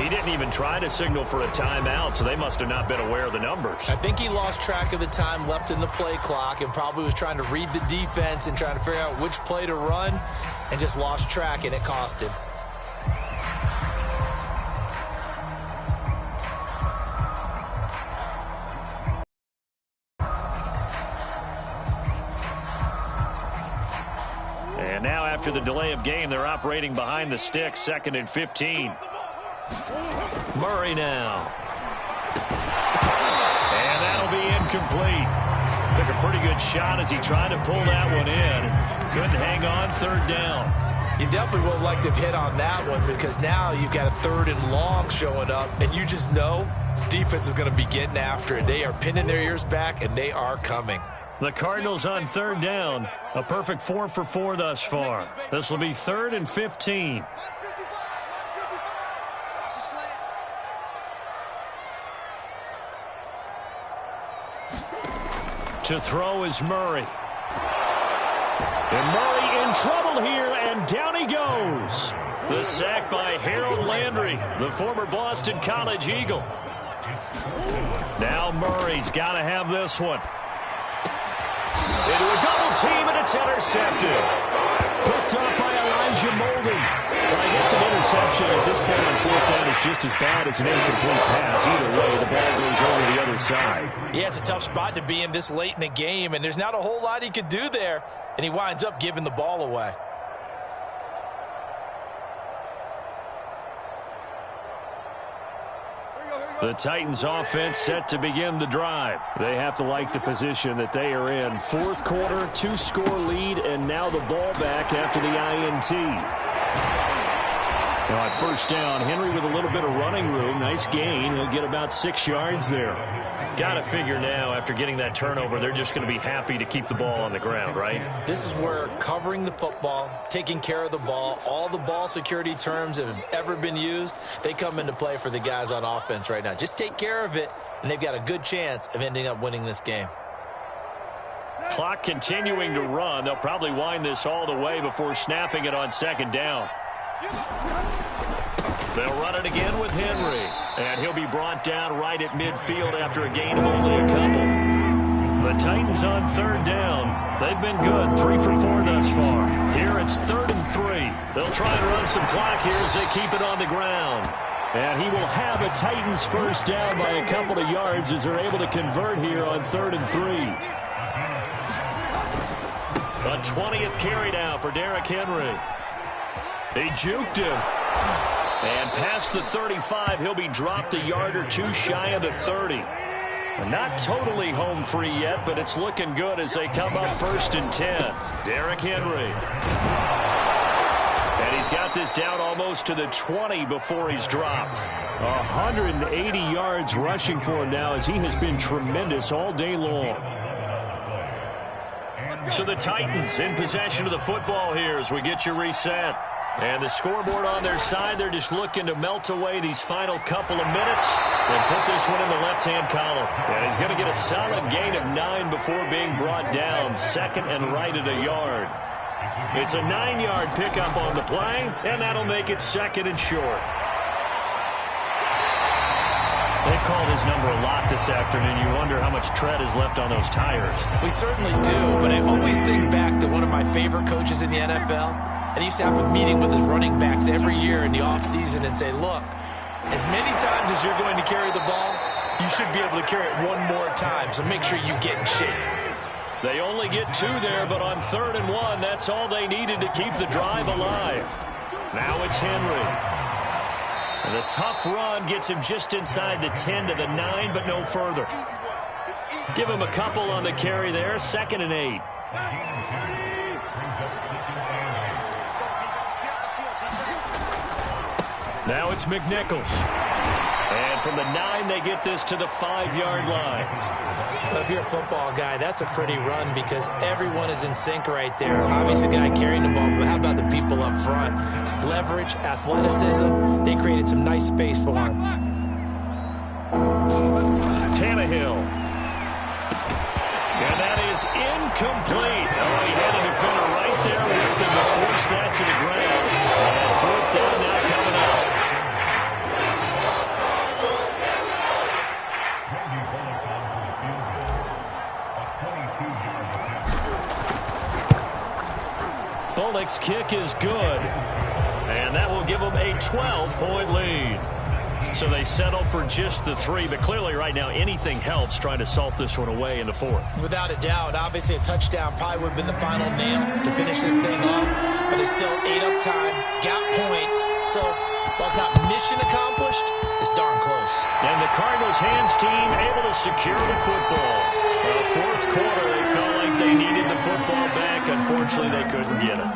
He didn't even try to signal for a timeout, so they must have not been aware of the numbers.
I think he lost track of the time left in the play clock and probably was trying to read the defense and trying to figure out which play to run and just lost track, and it cost him.
And now after the delay of game, they're operating behind the sticks, 2nd and 15. Murray now. And that'll be incomplete. Took a pretty good shot as he tried to pull that one in. Couldn't hang on, 3rd down.
You definitely would like to have hit on that one because now you've got a 3rd and long showing up, and you just know defense is going to be getting after it. They are pinning their ears back, and they are coming.
The Cardinals on 3rd down. A perfect 4 for 4 thus far. This will be 3rd and 15. To throw is Murray. And Murray in trouble here, and down he goes. The sack by Harold Landry, the former Boston College Eagle. Now Murray's got to have this one. Into a double team, and it's intercepted. Picked up by Elijah Molden. Well, I guess an interception at this point on 4th down is just as bad as an incomplete pass. Either way, the ball goes over the other side.
Yeah, it's a tough spot to be in this late in the game, and there's not a whole lot he could do there, and he winds up giving the ball away.
The Titans offense set to begin the drive. They have to like the position that they are in. 4th quarter, 2-score lead, and now the ball back after the INT. Now at first down, Henry with a little bit of running room. Nice gain. He'll get about 6 yards there. Got to figure now, after getting that turnover, they're just going to be happy to keep the ball on the ground, right?
This is where covering the football, taking care of the ball, all the ball security terms that have ever been used, they come into play for the guys on offense right now. Just take care of it, and they've got a good chance of ending up winning this game.
Clock continuing to run. They'll probably wind this all the way before snapping it on 2nd down. They'll run it again with Henry. And he'll be brought down right at midfield after a gain of only a couple. The Titans on 3rd down. They've been good, 3 for 4 thus far. Here it's 3rd and 3. They'll try to run some clock here as they keep it on the ground. And he will have a Titans first down by a couple of yards as they're able to convert here on 3rd and 3. A 20th carry now for Derrick Henry. They juked him. And past the 35, he'll be dropped a yard or 2 shy of the 30. Not totally home free yet, but it's looking good as they come up 1st and 10. Derrick Henry. And he's got this down almost to the 20 before he's dropped. 180 yards rushing for him now as he has been tremendous all day long. So the Titans in possession of the football here as we get you reset. And the scoreboard on their side, they're just looking to melt away these final couple of minutes and put this one in the left-hand column. And he's going to get a solid gain of 9 before being brought down. 2nd and right at a yard. It's a 9-yard pickup on the play, and that'll make it 2nd and short. They've called his number a lot this afternoon. You wonder how much tread is left on those tires.
We certainly do, but I always think back to one of my favorite coaches in the NFL, and he used to have a meeting with his running backs every year in the offseason and say, look, as many times as you're going to carry the ball, you should be able to carry it one more time, so make sure you get in shape.
They only get 2 there, but on 3rd and 1, that's all they needed to keep the drive alive. Now it's Henry. And the tough run gets him just inside the 10 to the 9, but no further. Give him a couple on the carry there, 2nd and 8. Now it's McNichols. And from the 9, they get this to the 5-yard line.
Well, if you're a football guy, that's a pretty run because everyone is in sync right there. Obviously, the guy carrying the ball, but how about the people up front? Leverage, athleticism, they created some nice space for him.
Tannehill. And that is incomplete. Oh, he had a defender right there with him to force that to the ground. And 4th down now coming up. Bullock's kick is good. And that will give them a 12-point lead. So they settle for just the 3, but clearly right now anything helps trying to salt this one away in the 4th.
Without a doubt, obviously a touchdown probably would have been the final nail to finish this thing off, but it's still ate up time, got points, so while it's not mission accomplished, it's darn close.
And the Cardinals hands team able to secure the football. 4th quarter, they felt like they needed the football back. Unfortunately, they couldn't get it.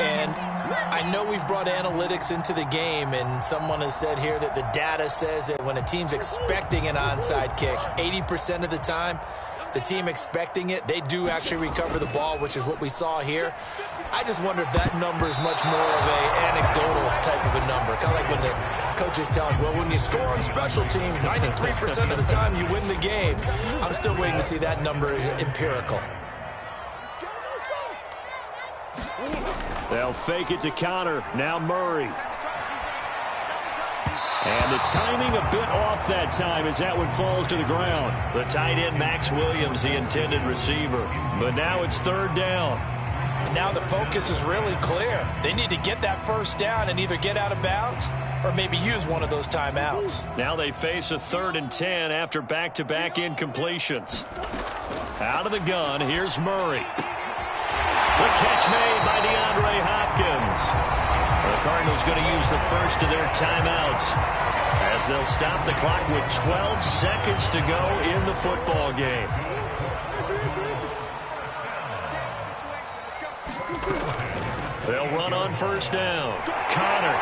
And I know we've brought analytics into the game, and someone has said here that the data says that when a team's expecting an onside kick, 80% of the time, the team expecting it, they do actually recover the ball, which is what we saw here. I just wonder if that number is much more of a anecdotal type of a number. Kind of like when the coaches tell us, well, when you score on special teams, 93% of the time you win the game. I'm still waiting to see that number is empirical.
They'll fake it to Connor. Now Murray. And the timing a bit off that time as that one falls to the ground. The tight end, Max Williams, the intended receiver. But now it's 3rd down.
And now the focus is really clear. They need to get that 1st down and either get out of bounds or maybe use one of those timeouts.
Now they face a 3rd and 10 after back-to-back incompletions. Out of the gun, here's Murray. The catch made by DeAndre Hopkins. The Cardinals going to use the first of their timeouts as they'll stop the clock with 12 seconds to go in the football game. They'll run on 1st down. Connor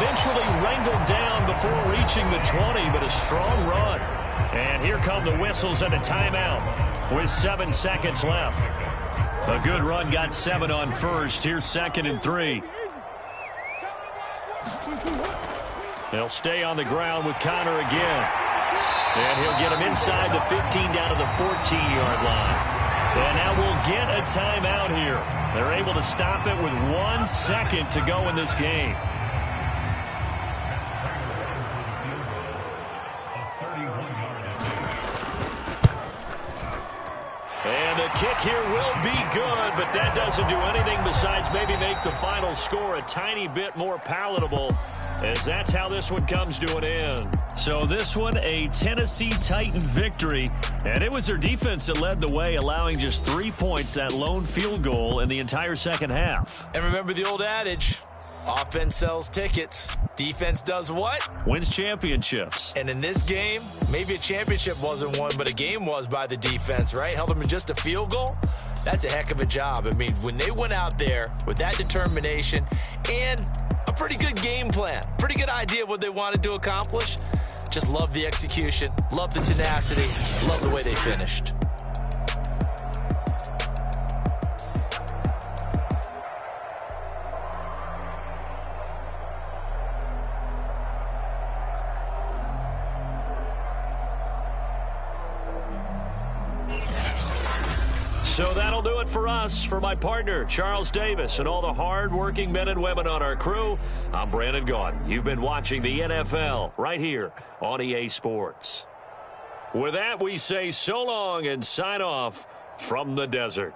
eventually wrangled down before reaching the 20, but a strong run. And here come the whistles and a timeout with 7 seconds left. A good run got 7 on 1st. Here's 2nd and 3. They'll stay on the ground with Connor again. And he'll get him inside the 15 down to the 14-yard line. And now we'll get a timeout here. They're able to stop it with 1 second to go in this game. And the kick here will be good, but that doesn't do anything besides maybe make the final score a tiny bit more palatable, as that's how this one comes to an end. So this one, a Tennessee Titan victory, and it was their defense that led the way, allowing just 3 points, that lone field goal in the entire second half.
And remember the old adage, offense sells tickets. Defense does what?
Wins championships.
And in this game, maybe a championship wasn't won, but a game was by the defense, right? Held them in just a field goal. That's a heck of a job. I mean, when they went out there with that determination and a pretty good game plan, pretty good idea of what they wanted to accomplish, just love the execution, love the tenacity, love the way they finished.
So that'll do it for us. For my partner, Charles Davis, and all the hard-working men and women on our crew, I'm Brandon Gaudin. You've been watching the NFL right here on EA Sports. With that, we say so long and sign off from the desert.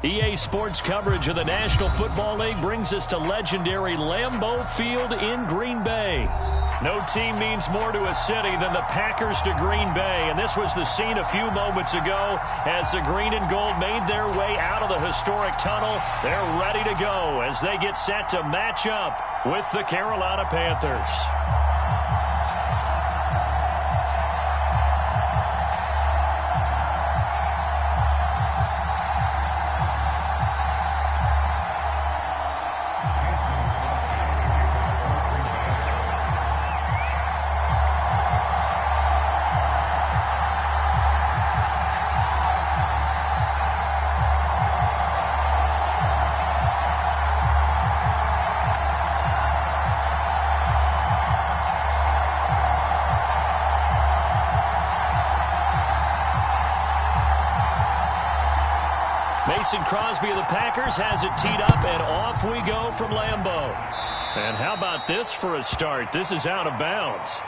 EA Sports coverage of the National Football League brings us to legendary Lambeau Field in Green Bay. No team means more to a city than the Packers to Green Bay, and this was the scene a few moments ago as the green and gold made their way out of the historic tunnel. They're ready to go as they get set to match up with the Carolina Panthers. Mason Crosby of the Packers has it teed up, and off we go from Lambeau. And how about this for a start? This is out of bounds.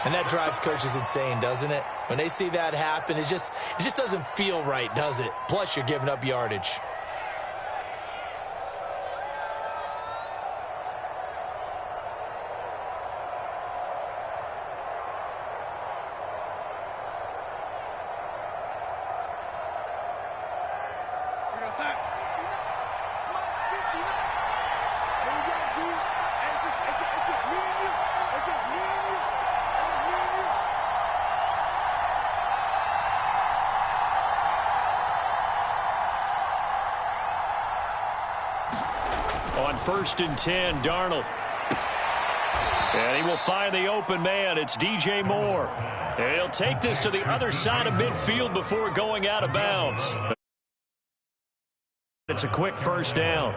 And that drives coaches insane, doesn't it? When they see that happen, it just doesn't feel right, does it? Plus, you're giving up yardage.
On 1st and 10, Darnold. And he will find the open man. It's DJ Moore. And he'll take this to the other side of midfield before going out of bounds. It's a quick first down.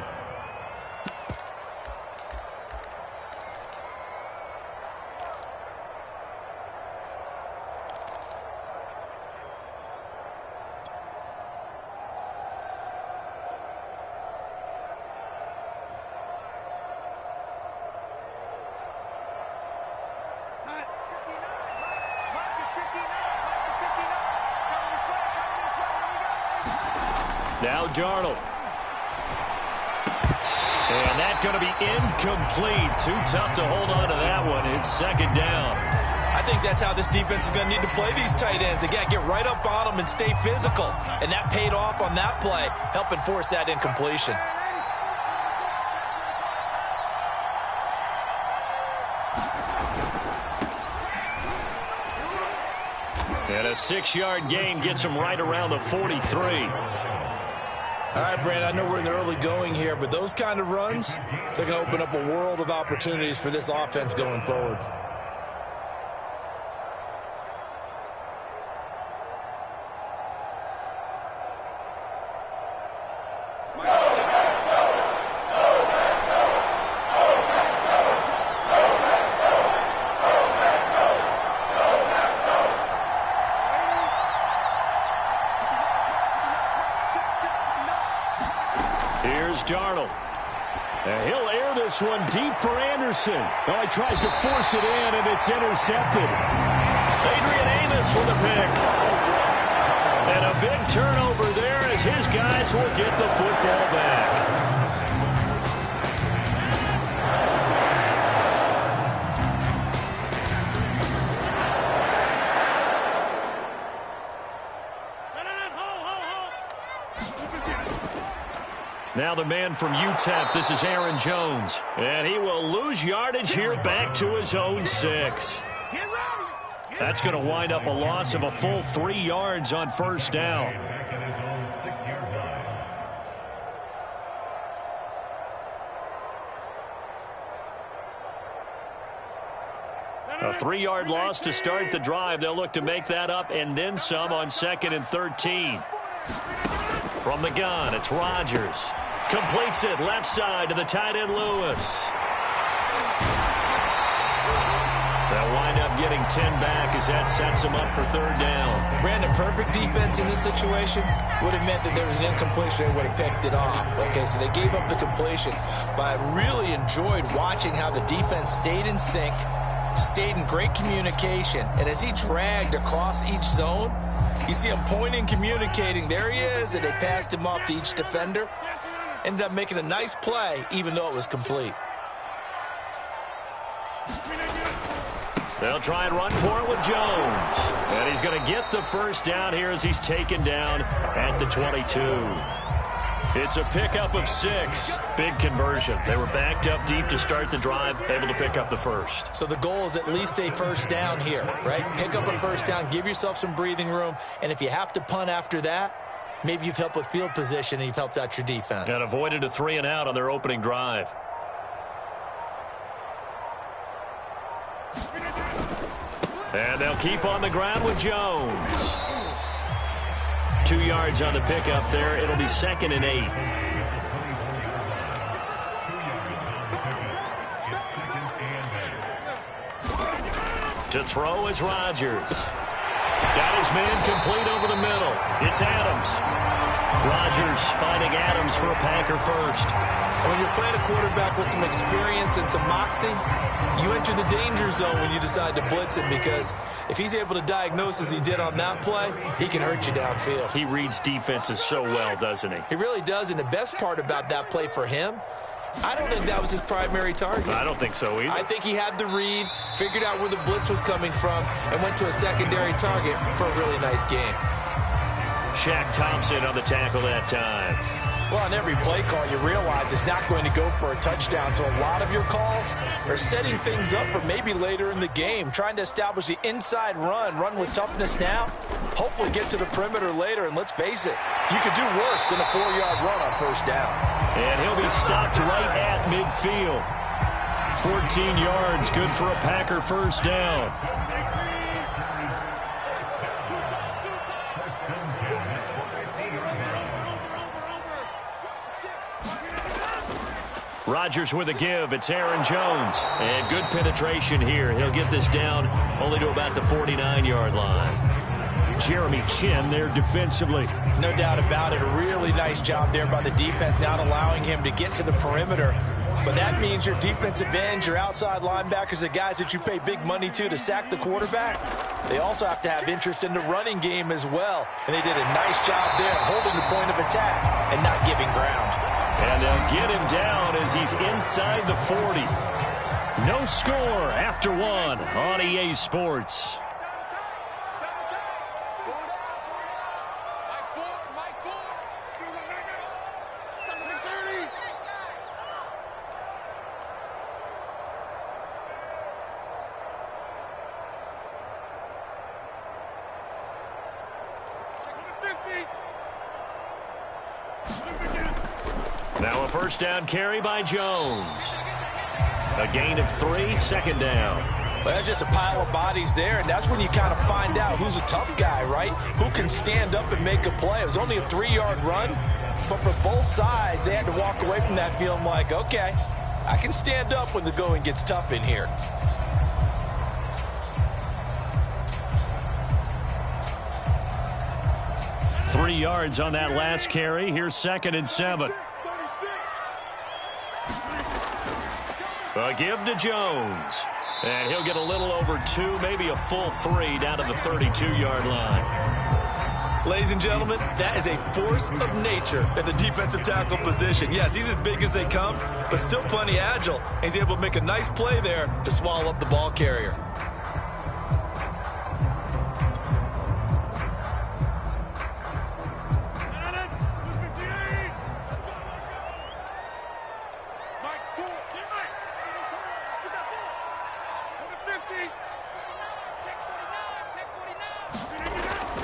Now Darnold. And that's going to be incomplete. Too tough to hold on to that one. It's 2nd down.
I think that's how this defense is going to need to play these tight ends. Again, get right up on them and stay physical. And that paid off on that play, helping force that incompletion.
And a 6-yard gain gets him right around the 43.
All right, Brandon, I know we're in the early going here, but those kind of runs, they're going to open up a world of opportunities for this offense going forward.
Here's Darnold. And he'll air this one deep for Anderson. Oh, he tries to force it in, and it's intercepted. Adrian Amos with a pick. And a big turnover there as his guys will get the football back. Now the man from UTEP, this is Aaron Jones. And he will lose yardage here back to his own 6. That's going to wind up a loss of a full 3 yards on 1st down. A 3-yard loss to start the drive. They'll look to make that up and then some on 2nd and 13. From the gun, it's Rodgers. Completes it left side to the tight end Lewis. They'll wind up getting 10 back as that sets them up for 3rd down.
Brandon, perfect defense in this situation would have meant that there was an incompletion and would have picked it off. Okay, so they gave up the completion. But I really enjoyed watching how the defense stayed in sync, stayed in great communication. And as he dragged across each zone, you see him pointing, communicating. There he is, and they passed him off to each defender. Ended up making a nice play, even though it was complete.
They'll try and run for it with Jones. And he's going to get the 1st down here as he's taken down at the 22. It's a pickup of 6. Big conversion. They were backed up deep to start the drive, able to pick up the 1st.
So the goal is at least a 1st down here, right? Pick up a 1st down, give yourself some breathing room, and if you have to punt after that, maybe you've helped with field position and you've helped out your defense.
And avoided a 3 and out on their opening drive. And they'll keep on the ground with Jones. 2 yards on the pickup there. It'll be 2nd and 8. To throw is Rodgers. Got his man complete over the middle. It's Adams. Rodgers finding Adams for a Packer first.
When you're playing a quarterback with some experience and some moxie, you enter the danger zone when you decide to blitz him, because if he's able to diagnose as he did on that play, he can hurt you downfield.
He reads defenses so well, doesn't he?
He really does, and the best part about that play for him, I don't think that was his primary target.
I don't think so either.
I think he had the read, figured out where the blitz was coming from, and went to a secondary target for a really nice game.
Shaq Thompson on the tackle that time.
Well, on every play call, you realize it's not going to go for a touchdown. So a lot of your calls are setting things up for maybe later in the game, trying to establish the inside run with toughness now, hopefully get to the perimeter later. And let's face it, you could do worse than a 4-yard run on first down.
And he'll be stopped right at midfield. 14 yards, good for a Packer first down. Rodgers with a give. It's Aaron Jones. And good penetration here. He'll get this down only to about the 49-yard line. Jeremy Chin there defensively.
No doubt about it. A really nice job there by the defense, not allowing him to get to the perimeter. But that means your defensive ends, your outside linebackers, the guys that you pay big money to sack the quarterback, they also have to have interest in the running game as well. And they did a nice job there holding the point of attack and not giving ground.
And they'll get him down as he's inside the 40. No score after one on EA Sports. Now a first down carry by Jones. A gain of 3, second down.
Well, that's just a pile of bodies there, and that's when you kind of find out who's a tough guy, right? Who can stand up and make a play. It was only a 3-yard run, but for both sides, they had to walk away from that feeling like, okay, I can stand up when the going gets tough in here.
Three yards on that last carry. Here's 2nd and 7. A give to Jones. And he'll get a little over 2, maybe a full 3 down to the 32-yard line.
Ladies and gentlemen, that is a force of nature at the defensive tackle position. Yes, he's as big as they come, but still plenty agile. He's able to make a nice play there to swallow up the ball carrier.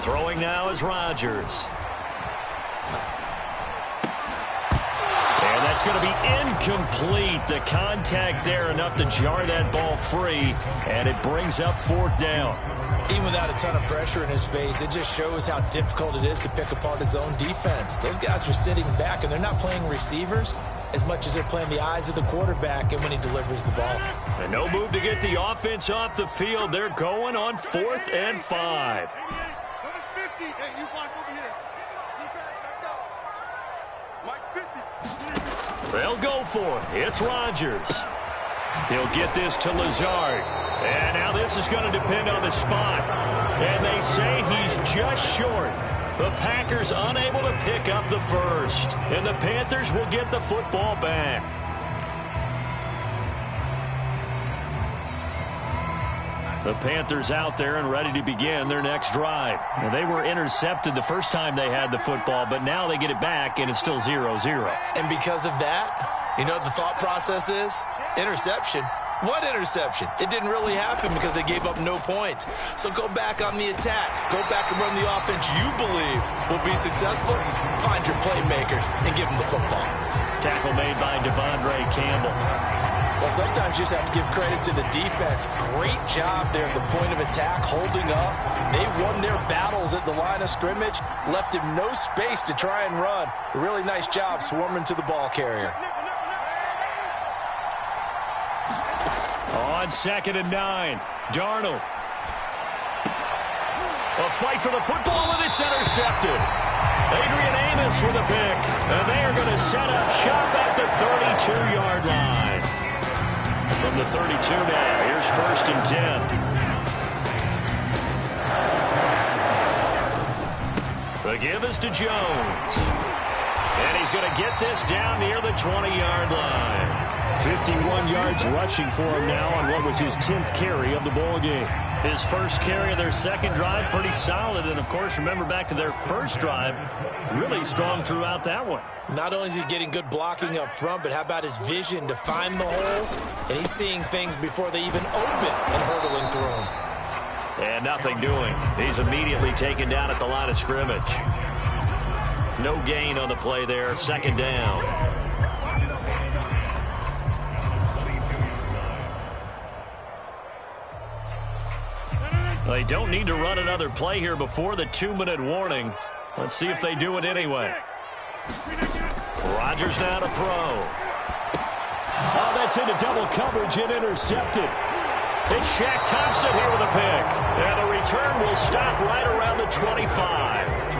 Throwing now is Rodgers. And that's going to be incomplete. The contact there enough to jar that ball free, and it brings up 4th down.
Even without a ton of pressure in his face, it just shows how difficult it is to pick apart his own defense. Those guys are sitting back, and they're not playing receivers as much as they're playing the eyes of the quarterback and when he delivers the ball.
And no move to get the offense off the field. They're going on 4th and 5.
Hey, you block over here. Defense, let's go. Mike's 50.
They'll go for it. It's Rodgers. He'll get this to Lazard. And now this is going to depend on the spot. And they say he's just short. The Packers unable to pick up the first. And the Panthers will get the football back. The Panthers out there and ready to begin their next drive. Now, they were intercepted the first time they had the football, but now they get it back, and it's still 0-0.
And because of that, you know what the thought process is? Interception. What interception? It didn't really happen because they gave up no points. So go back on the attack. Go back and run the offense you believe will be successful. Find your playmakers and give them the football.
Tackle made by Devondre Campbell.
Well, sometimes you just have to give credit to the defense. Great job there at the point of attack, holding up. They won their battles at the line of scrimmage, left him no space to try and run. A really nice job swarming to the ball carrier. On
2nd and 9, Darnold. A fight for the football, and it's intercepted. Adrian Amos with a pick, and they are going to set up shop at the 32-yard line. From the 32 now, here's 1st and 10. The give is to Jones. And he's going to get this down near the 20-yard line. 51 yards rushing for him now on what was his 10th carry of the ball game. His first carry of their second drive, pretty solid. And, of course, remember back to their first drive, really strong throughout that one.
Not only is he getting good blocking up front, but how about his vision to find the holes? And he's seeing things before they even open and hurdling through them.
And nothing doing. He's immediately taken down at the line of scrimmage. No gain on the play there. 2nd down. They don't need to run another play here before the 2-minute warning. Let's see if they do it anyway. Rodgers now to throw. Oh, that's into double coverage and intercepted. It's Shaq Thompson here with a pick. And the return will stop right around the 25.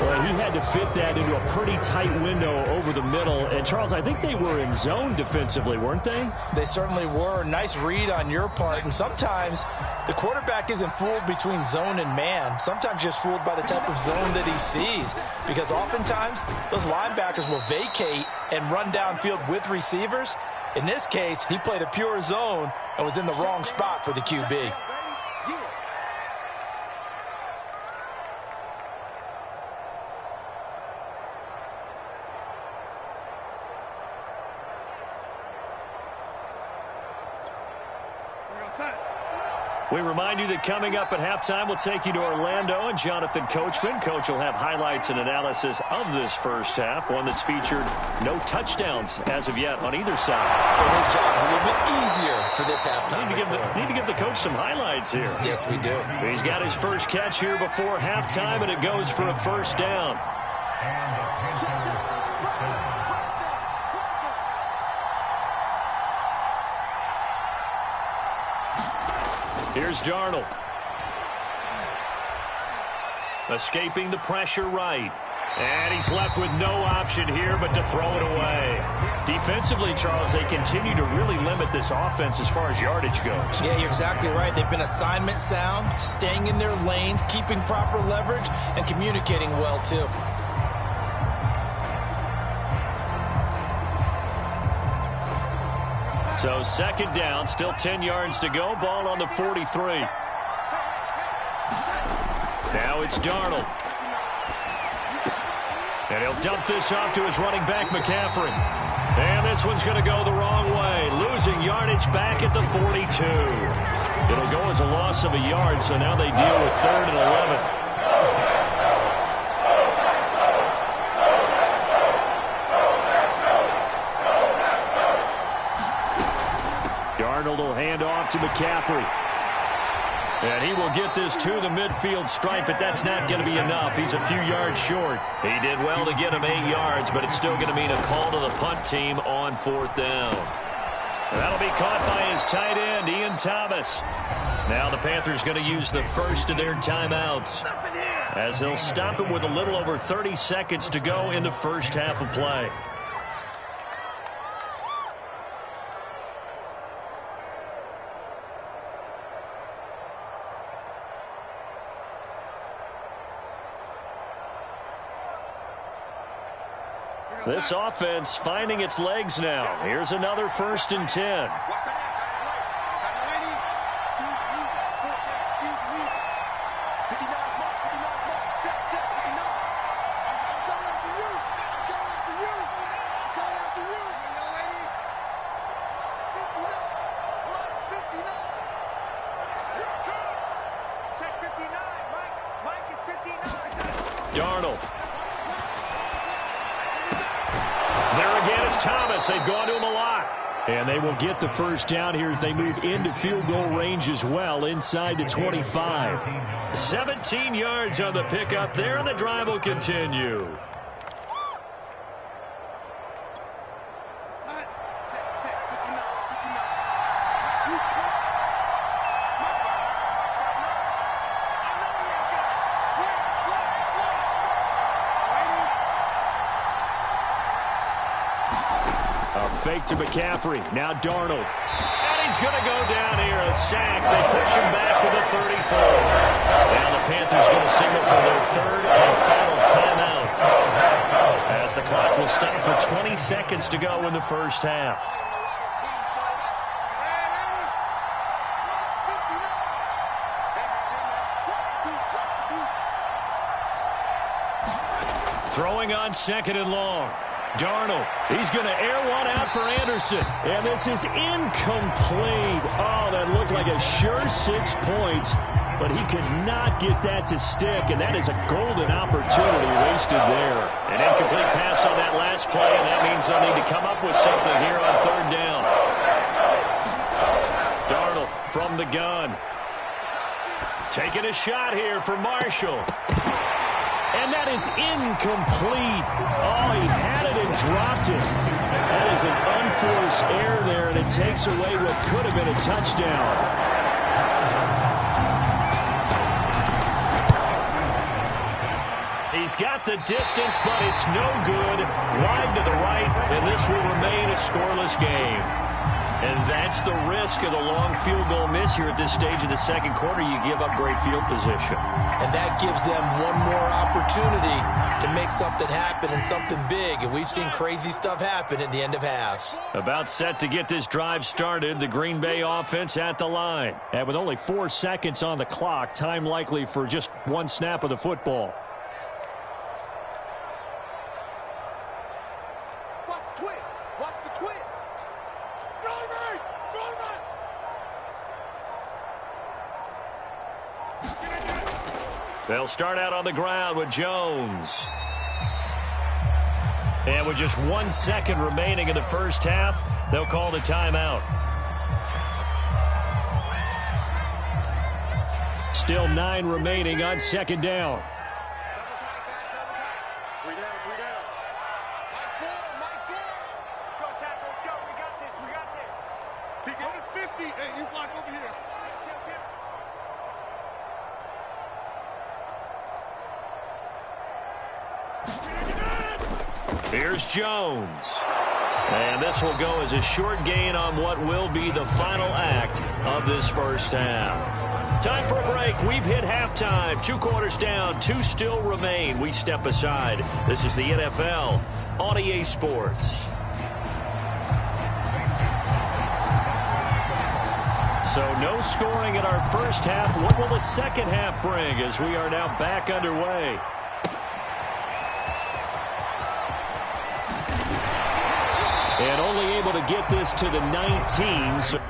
Well, he had to fit that into a pretty tight window over the middle. And, Charles, I think they were in zone defensively, weren't they?
They certainly were. Nice read on your part. And sometimes the quarterback isn't fooled between zone and man. Sometimes just fooled by the type of zone that he sees. Because oftentimes those linebackers will vacate and run downfield with receivers. In this case, he played a pure zone and was in the wrong spot for the QB.
We remind you that coming up at halftime, we'll take you to Orlando and Jonathan Coachman. Coach will have highlights and analysis of this first half, one that's featured no touchdowns as of yet on either side.
So his job's a little bit easier for this halftime.
Need to give the coach some highlights here.
Yes, we do.
He's got his first catch here before halftime, and it goes for a 1st down. Here's Darnold. Escaping the pressure right. And he's left with no option here but to throw it away. Defensively, Charles, they continue to really limit this offense as far as yardage goes.
Yeah, you're exactly right. They've been assignment sound, staying in their lanes, keeping proper leverage, and communicating well, too.
So 2nd down, still 10 yards to go. Ball on the 43. Now it's Darnold. And he'll dump this off to his running back, McCaffrey. And this one's going to go the wrong way. Losing yardage back at the 42. It'll go as a loss of a yard, so now they deal with 3rd and 11. Darnold will hand off to McCaffrey. And he will get this to the midfield stripe, but that's not going to be enough. He's a few yards short. He did well to get him 8 yards, but it's still going to mean a call to the punt team on 4th down. That'll be caught by his tight end, Ian Thomas. Now the Panthers going to use the first of their timeouts, as they'll stop him with a little over 30 seconds to go in the first half of play. This offense finding its legs now. Here's another 1st and 10. Darnold. There again is Thomas. They've gone to him a lot. And they will get the first down here as they move into field goal range as well, inside the 25. 17 yards on the pickup there, and the drive will continue. fake to McCaffrey. Now Darnold. And he's going to go down here. A sack. They push him back to the 34. Now the Panthers going to signal for their third and final timeout, as the clock will stop with 20 seconds to go in the first half. Throwing on second and long. Darnold, he's going to air one out for Anderson. And this is incomplete. Oh, that looked like a sure 6 points, but he could not get that to stick, and that is a golden opportunity wasted there. An incomplete pass on that last play, and that means they'll need to come up with something here on third down. Darnold from the gun. Taking a shot here for Marshall. And that is incomplete. Oh, he had it and dropped it. That is an unforced error there, and it takes away what could have been a touchdown. He's got the distance, but it's no good. Wide to the right, and this will remain a scoreless game. And that's the risk of the long field goal miss here at this stage of the second quarter. You give up great field position.
And that gives them one more opportunity to make something happen and something big. And we've seen crazy stuff happen at the end of halves.
About set to get this drive started, the Green Bay offense at the line. And with only 4 seconds on the clock, time likely for just one snap of the football.
Watch the twist. Watch the twist.
They'll start out on the ground with Jones. And with just 1 second remaining in the first half, they'll call the timeout. Still 9 remaining on second down. Here's Jones. And this will go as a short gain on what will be the final act of this first half. Time for a break. We've hit halftime. 2 quarters down. 2 still remain. We step aside. This is the NFL on EA Sports. So no scoring in our first half. What will the second half bring as we are now back underway? And only able to get this to the 19s.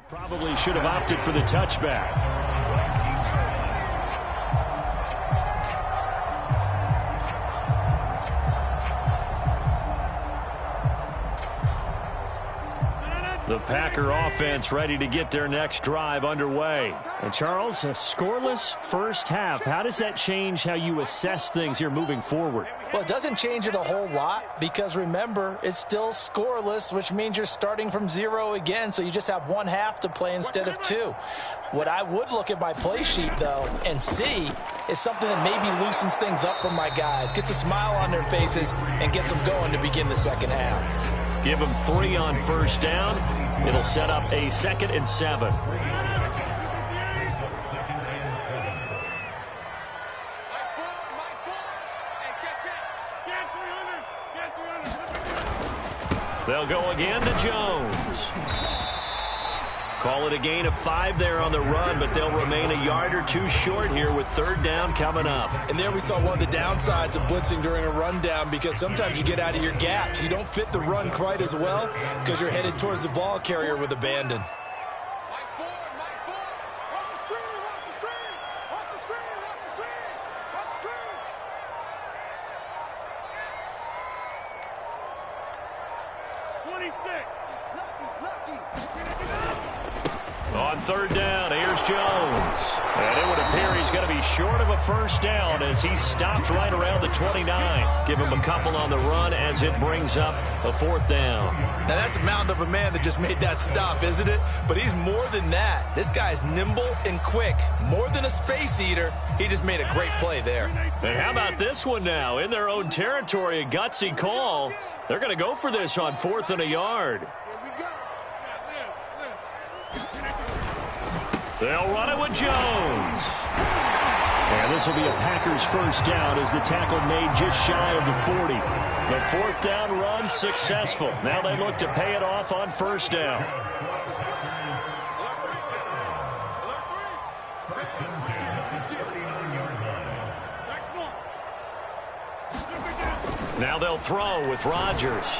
Probably should have opted for the touchback. The Packer offense ready to get their next drive underway. And Charles, a scoreless first half. How does that change how you assess things here moving forward?
Well, it doesn't change it a whole lot because, remember, it's still scoreless, which means you're starting from 0 again, so you just have 1 half to play instead of 2. What I would look at my play sheet, though, and see is something that maybe loosens things up for my guys, gets a smile on their faces, and gets them going to begin the second half.
Give him 3 on first down. It'll set up a 2nd and 7. They'll go again to Jones. Call it a gain of 5 there on the run, but they'll remain a yard or 2 short here with 3rd down coming up.
And there we saw one of the downsides of blitzing during a rundown, because sometimes you get out of your gaps. You don't fit the run quite as well because you're headed towards the ball carrier with abandon.
On 3rd down, here's Jones. And it would appear he's going to be short of a first down as he stopped right around the 29. Give him a couple on the run as it brings up a 4th down.
Now that's a mountain of a man that just made that stop, isn't it? But he's more than that. This guy's nimble and quick. More than a space eater. He just made a great play there.
And how about this one now? In their own territory, a gutsy call. They're going to go for this on 4th and a yard. They'll run it with Jones. And this will be a Packers first down as the tackle made just shy of the 40. The 4th down run successful. Now they look to pay it off on first down. Now they'll throw with Rodgers.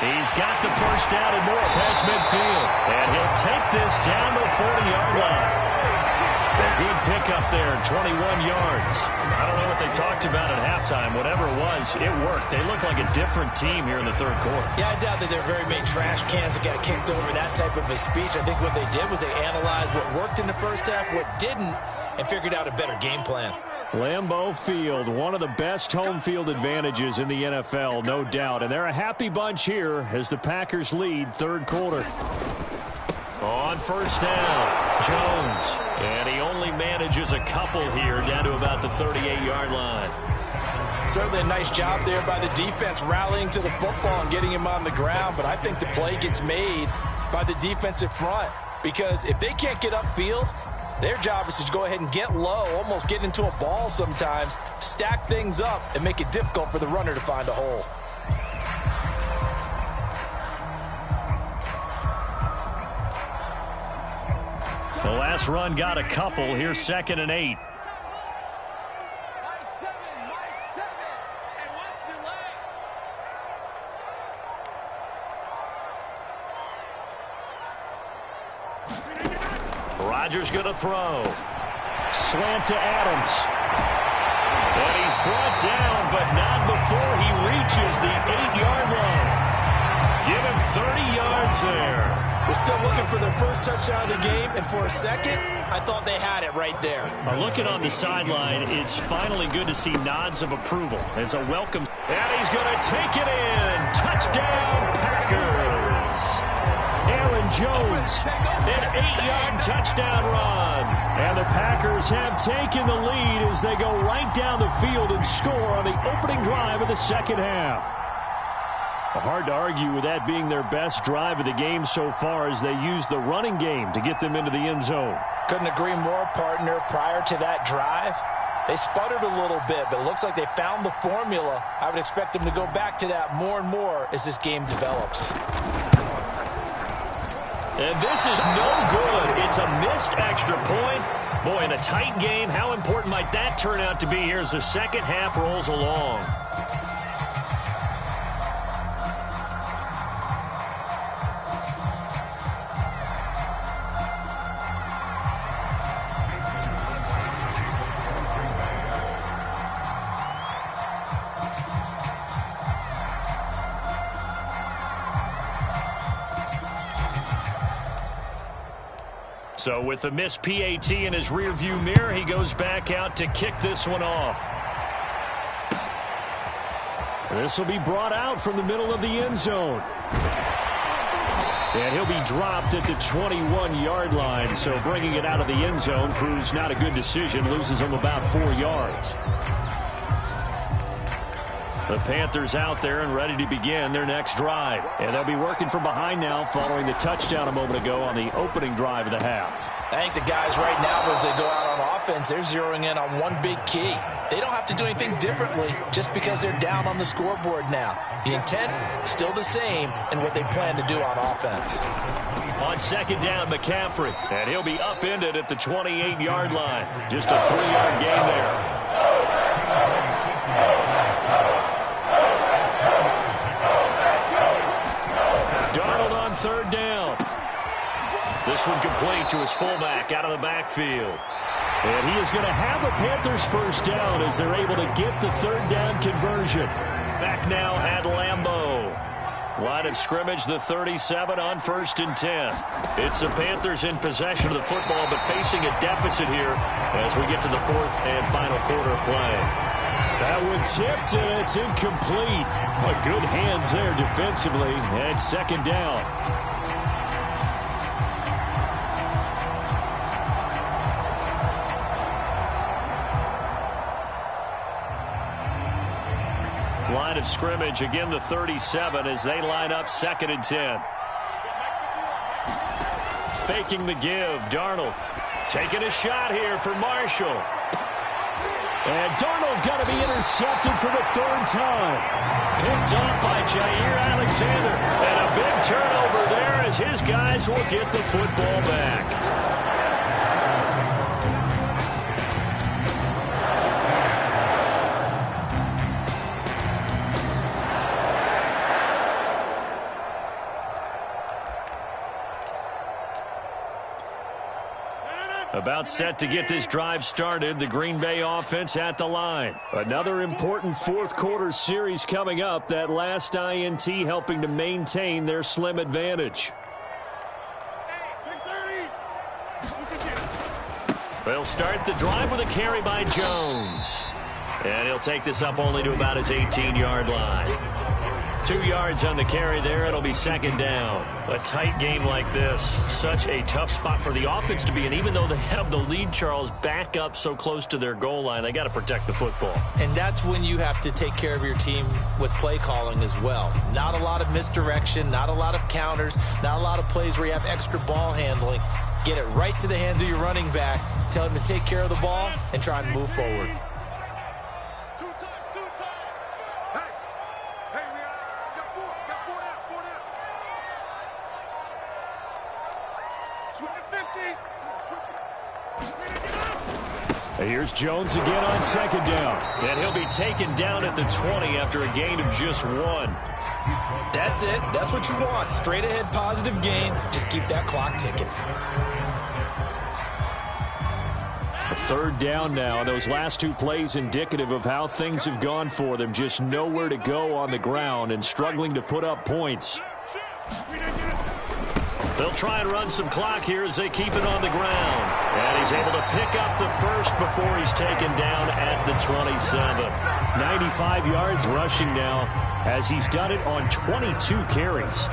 He's got the first down and more past midfield. And he'll take this down to the 40-yard line. A good pickup there, 21 yards. I don't know what they talked about at halftime. Whatever it was, it worked. They look like a different team here in the 3rd quarter.
Yeah, I doubt that there are very many trash cans that got kicked over that type of a speech. I think what they did was they analyzed what worked in the first half, what didn't, and figured out a better game plan.
Lambeau Field, one of the best home field advantages in the NFL, no doubt. And they're a happy bunch here as the Packers lead 3rd quarter. On first down, Jones. And he only manages a couple here down to about the 38-yard line.
Certainly a nice job there by the defense rallying to the football and getting him on the ground. But I think the play gets made by the defensive front, because if they can't get upfield, their job is to go ahead and get low, almost get into a ball sometimes, stack things up, and make it difficult for the runner to find a hole.
The last run got a couple. Here's 2nd and 8. Rodgers going to throw. Slant to Adams. And he's brought down, but not before he reaches the 8-yard line. Give him 30 yards there.
They're still looking for their first touchdown of the game, and for a second, I thought they had it right there.
Looking on the sideline, it's finally good to see nods of approval as a welcome. And he's going to take it in. Touchdown, Packers. Aaron Jones, an 8-yard touchdown run. And the Packers have taken the lead as they go right down the field and score on the opening drive of the 2nd half. Hard to argue with that being their best drive of the game so far as they use the running game to get them into the end zone.
Couldn't agree more, partner. Prior to that drive, they sputtered a little bit, but it looks like they found the formula. I would expect them to go back to that more and more as this game develops.
And this is no good. It's a missed extra point. Boy, in a tight game, how important might that turn out to be here as the 2nd half rolls along? So with the missed PAT in his rearview mirror, he goes back out to kick this one off. This will be brought out from the middle of the end zone. And he'll be dropped at the 21-yard line, so bringing it out of the end zone proves not a good decision, loses him about 4 yards. The Panthers out there and ready to begin their next drive. And they'll be working from behind now following the touchdown a moment ago on the opening drive of the half.
I think the guys right now, as they go out on offense, they're zeroing in on one big key. They don't have to do anything differently just because they're down on the scoreboard now. The intent, still the same in what they plan to do on offense.
On second down, McCaffrey. And he'll be upended at the 28-yard line. Just a 3-yard gain there. Third down. This one complete to his fullback out of the backfield. And he is going to have a Panthers first down as they're able to get the third down conversion. Back now at Lambeau. Line of scrimmage, the 37 on 1st and 10. It's the Panthers in possession of the football, but facing a deficit here as we get to the 4th and final quarter of play. That one tipped, and it's incomplete. But good hands there defensively, and second down. Line of scrimmage, again the 37 as they line up 2nd and 10. Faking the give, Darnold taking a shot here for Marshall. And Darnold got to be intercepted for the 3rd time. Picked off by Jair Alexander. And a big turnover there as his guys will get the football back. About set to get this drive started, the Green Bay offense at the line. Another important 4th quarter series coming up. That last INT helping to maintain their slim advantage. They'll start the drive with a carry by Jones. And he'll take this up only to about his 18-yard line. 2 yards on the carry there. It'll be 2nd down. A tight game like this, such a tough spot for the offense to be in. Even though they have the lead, Charles, back up so close to their goal line, they got to protect the football.
And that's when you have to take care of your team with play calling as well. Not a lot of misdirection, not a lot of counters, not a lot of plays where you have extra ball handling. Get it right to the hands of your running back, tell him to take care of the ball, and try and move forward.
Here's Jones again on 2nd down. And he'll be taken down at the 20 after a gain of just 1.
That's it. That's what you want. Straight ahead positive gain. Just keep that clock ticking.
A 3rd down now. Those last 2 plays indicative of how things have gone for them. Just nowhere to go on the ground and struggling to put up points. They'll try and run some clock here as they keep it on the ground. And he's able to pick up the first before he's taken down at the 27. 95 yards rushing now as he's done it on 22 carries.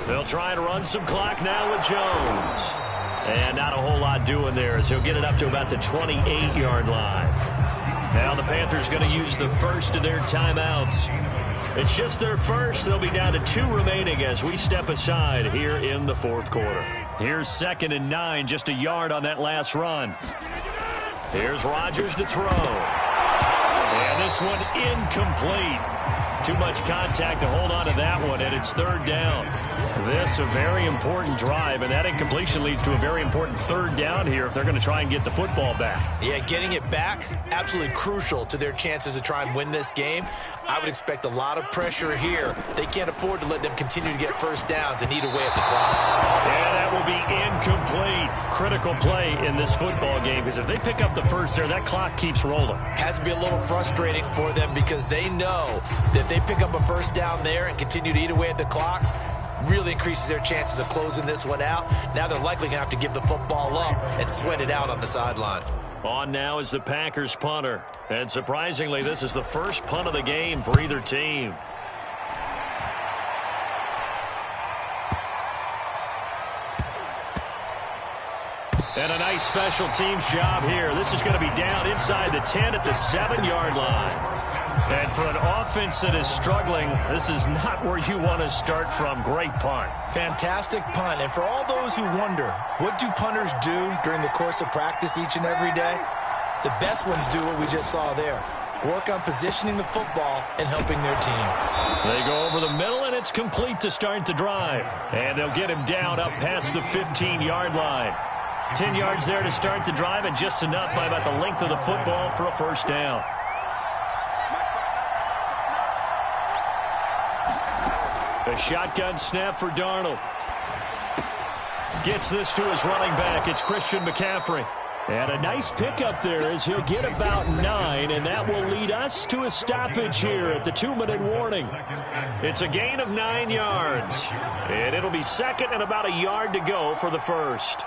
They'll try and run some clock now with Jones. And not a whole lot doing there as he'll get it up to about the 28-yard line. Now the Panthers going to use the first of their timeouts. It's just their first. They'll be down to 2 remaining as we step aside here in the 4th quarter. Here's 2nd and 9, just a yard on that last run. Here's Rodgers to throw. And this one incomplete. Too much contact to hold on to that one, and it's 3rd down. This a very important drive, and that incompletion leads to a very important 3rd down here if they're going to try and get the football back.
Yeah, getting it back, absolutely crucial to their chances to try and win this game. I would expect a lot of pressure here. They can't afford to let them continue to get first downs and eat away at the clock.
And that will be incomplete. Critical play in this football game, because if they pick up the first there, that clock keeps rolling.
Has to be a little frustrating for them because they know that if they pick up a first down there and continue to eat away at the clock, really increases their chances of closing this one out. Now they're likely going to have to give the football up and sweat it out on the sideline.
On now is the Packers punter. And surprisingly, this is the first punt of the game for either team. And a nice special teams job here. This is going to be down inside the 10 at the 7-yard line. And for an offense that is struggling, this is not where you want to start from. Great punt.
Fantastic punt. And for all those who wonder, what do punters do during the course of practice each and every day? The best ones do what we just saw there. Work on positioning the football and helping their team.
They go over the middle, and it's complete to start the drive. And they'll get him down up past the 15-yard line. 10 yards there to start the drive, and just enough by about the length of the football for a first down. A shotgun snap for Darnold. Gets this to his running back. It's Christian McCaffrey. And a nice pickup there as he'll get about 9, and that will lead us to a stoppage here at the 2-minute warning. It's a gain of 9 yards, and it'll be second and about a yard to go for the first.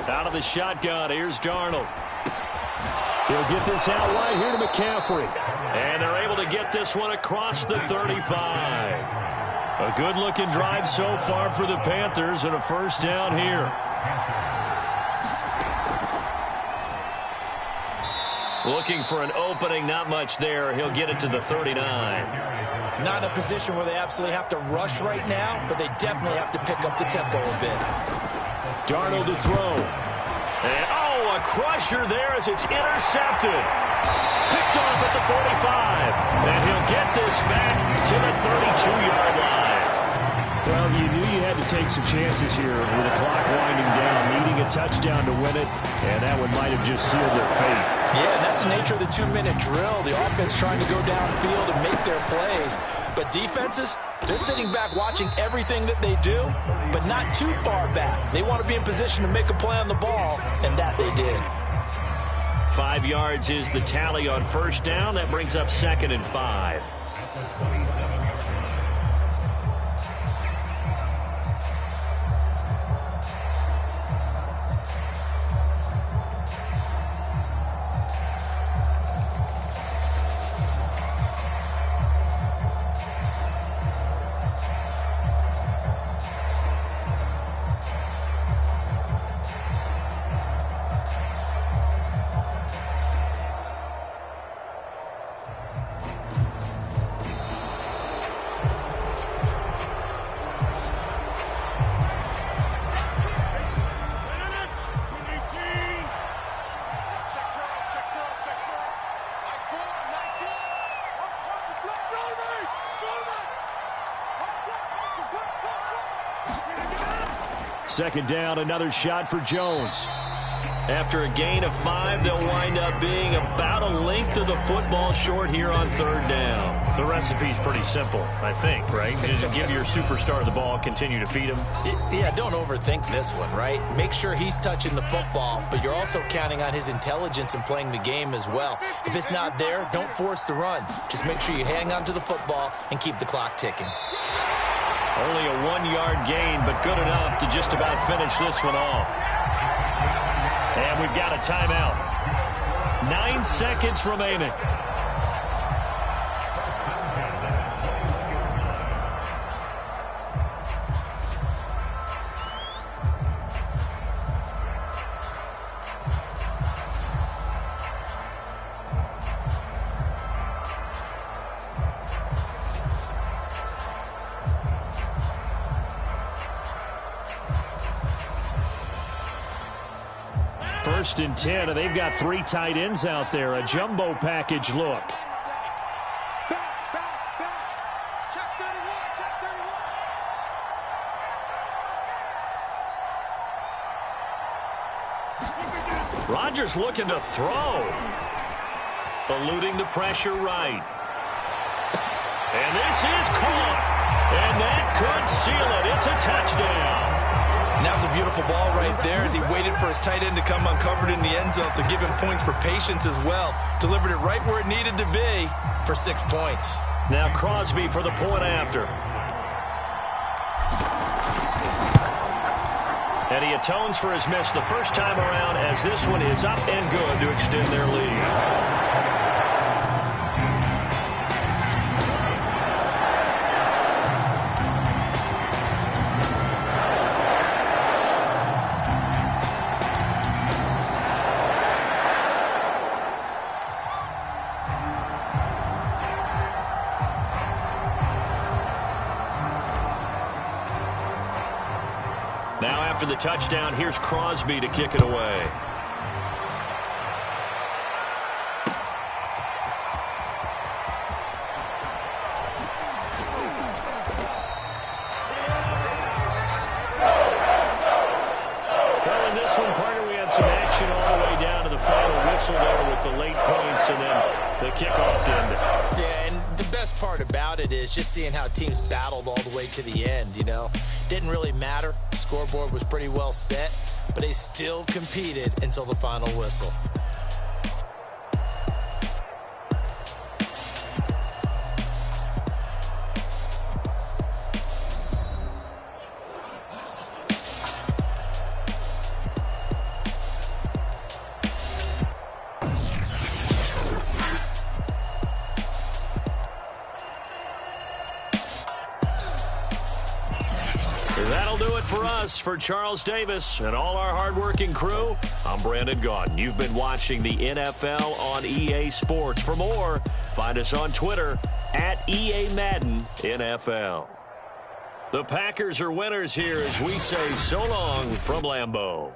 Out of the shotgun, here's Darnold. He'll get this out wide here to McCaffrey. And they're able to get this one across the 35. A good-looking drive so far for the Panthers, and a first down here. Looking for an opening, not much there. He'll get it to the 39.
Not in a position where they absolutely have to rush right now, but they definitely have to pick up the tempo a bit.
Darnold to throw. And, a crusher there as it's intercepted. Picked off at the 45. And he'll get this back to the 32-yard line.
Well, you knew you had to take some chances here with the clock winding down, needing a touchdown to win it, and that one might have just sealed their fate.
Yeah, and that's the nature of the 2-minute drill. The offense trying to go downfield and make their plays. But defenses, they're sitting back watching everything that they do, but not too far back. They want to be in position to make a play on the ball, and that they did.
5 yards is the tally on first down. That brings up 2nd and 5. Second down, another shot for Jones. After a gain of 5, they'll wind up being about a length of the football short here on 3rd down.
The recipe's pretty simple, I think, right? Just give your superstar the ball, continue to feed him.
Yeah, don't overthink this one, right? Make sure he's touching the football, but you're also counting on his intelligence in playing the game as well. If it's not there, don't force the run. Just make sure you hang on to the football and keep the clock ticking.
Only a 1-yard gain, but good enough to just about finish this one off. And we've got a timeout. 9 seconds remaining. First and 10, and they've got 3 tight ends out there. A jumbo package look. Rodgers looking to throw. Eluding the pressure right. And this is caught. And that could seal it. It's a touchdown.
And that was a beautiful ball right there as he waited for his tight end to come uncovered in the end zone, so give him points for patience as well. Delivered it right where it needed to be for 6 points.
Now Crosby for the point after. And he atones for his miss the first time around as this one is up and good to extend their lead. Now after the touchdown, here's Crosby to kick it away. Well, in this one, partner, we had some action all the way down to the final whistle there with the late points and then the kickoff to end it.
Yeah, and the best part about it is just seeing how teams battled all the way to the end, you know. Didn't really matter. The scoreboard was pretty well set, but they still competed until the final whistle.
That'll do it for us. For Charles Davis and all our hardworking crew, I'm Brandon Gaudin. You've been watching the NFL on EA Sports. For more, find us on Twitter at EA Madden NFL. The Packers are winners here as we say so long from Lambeau.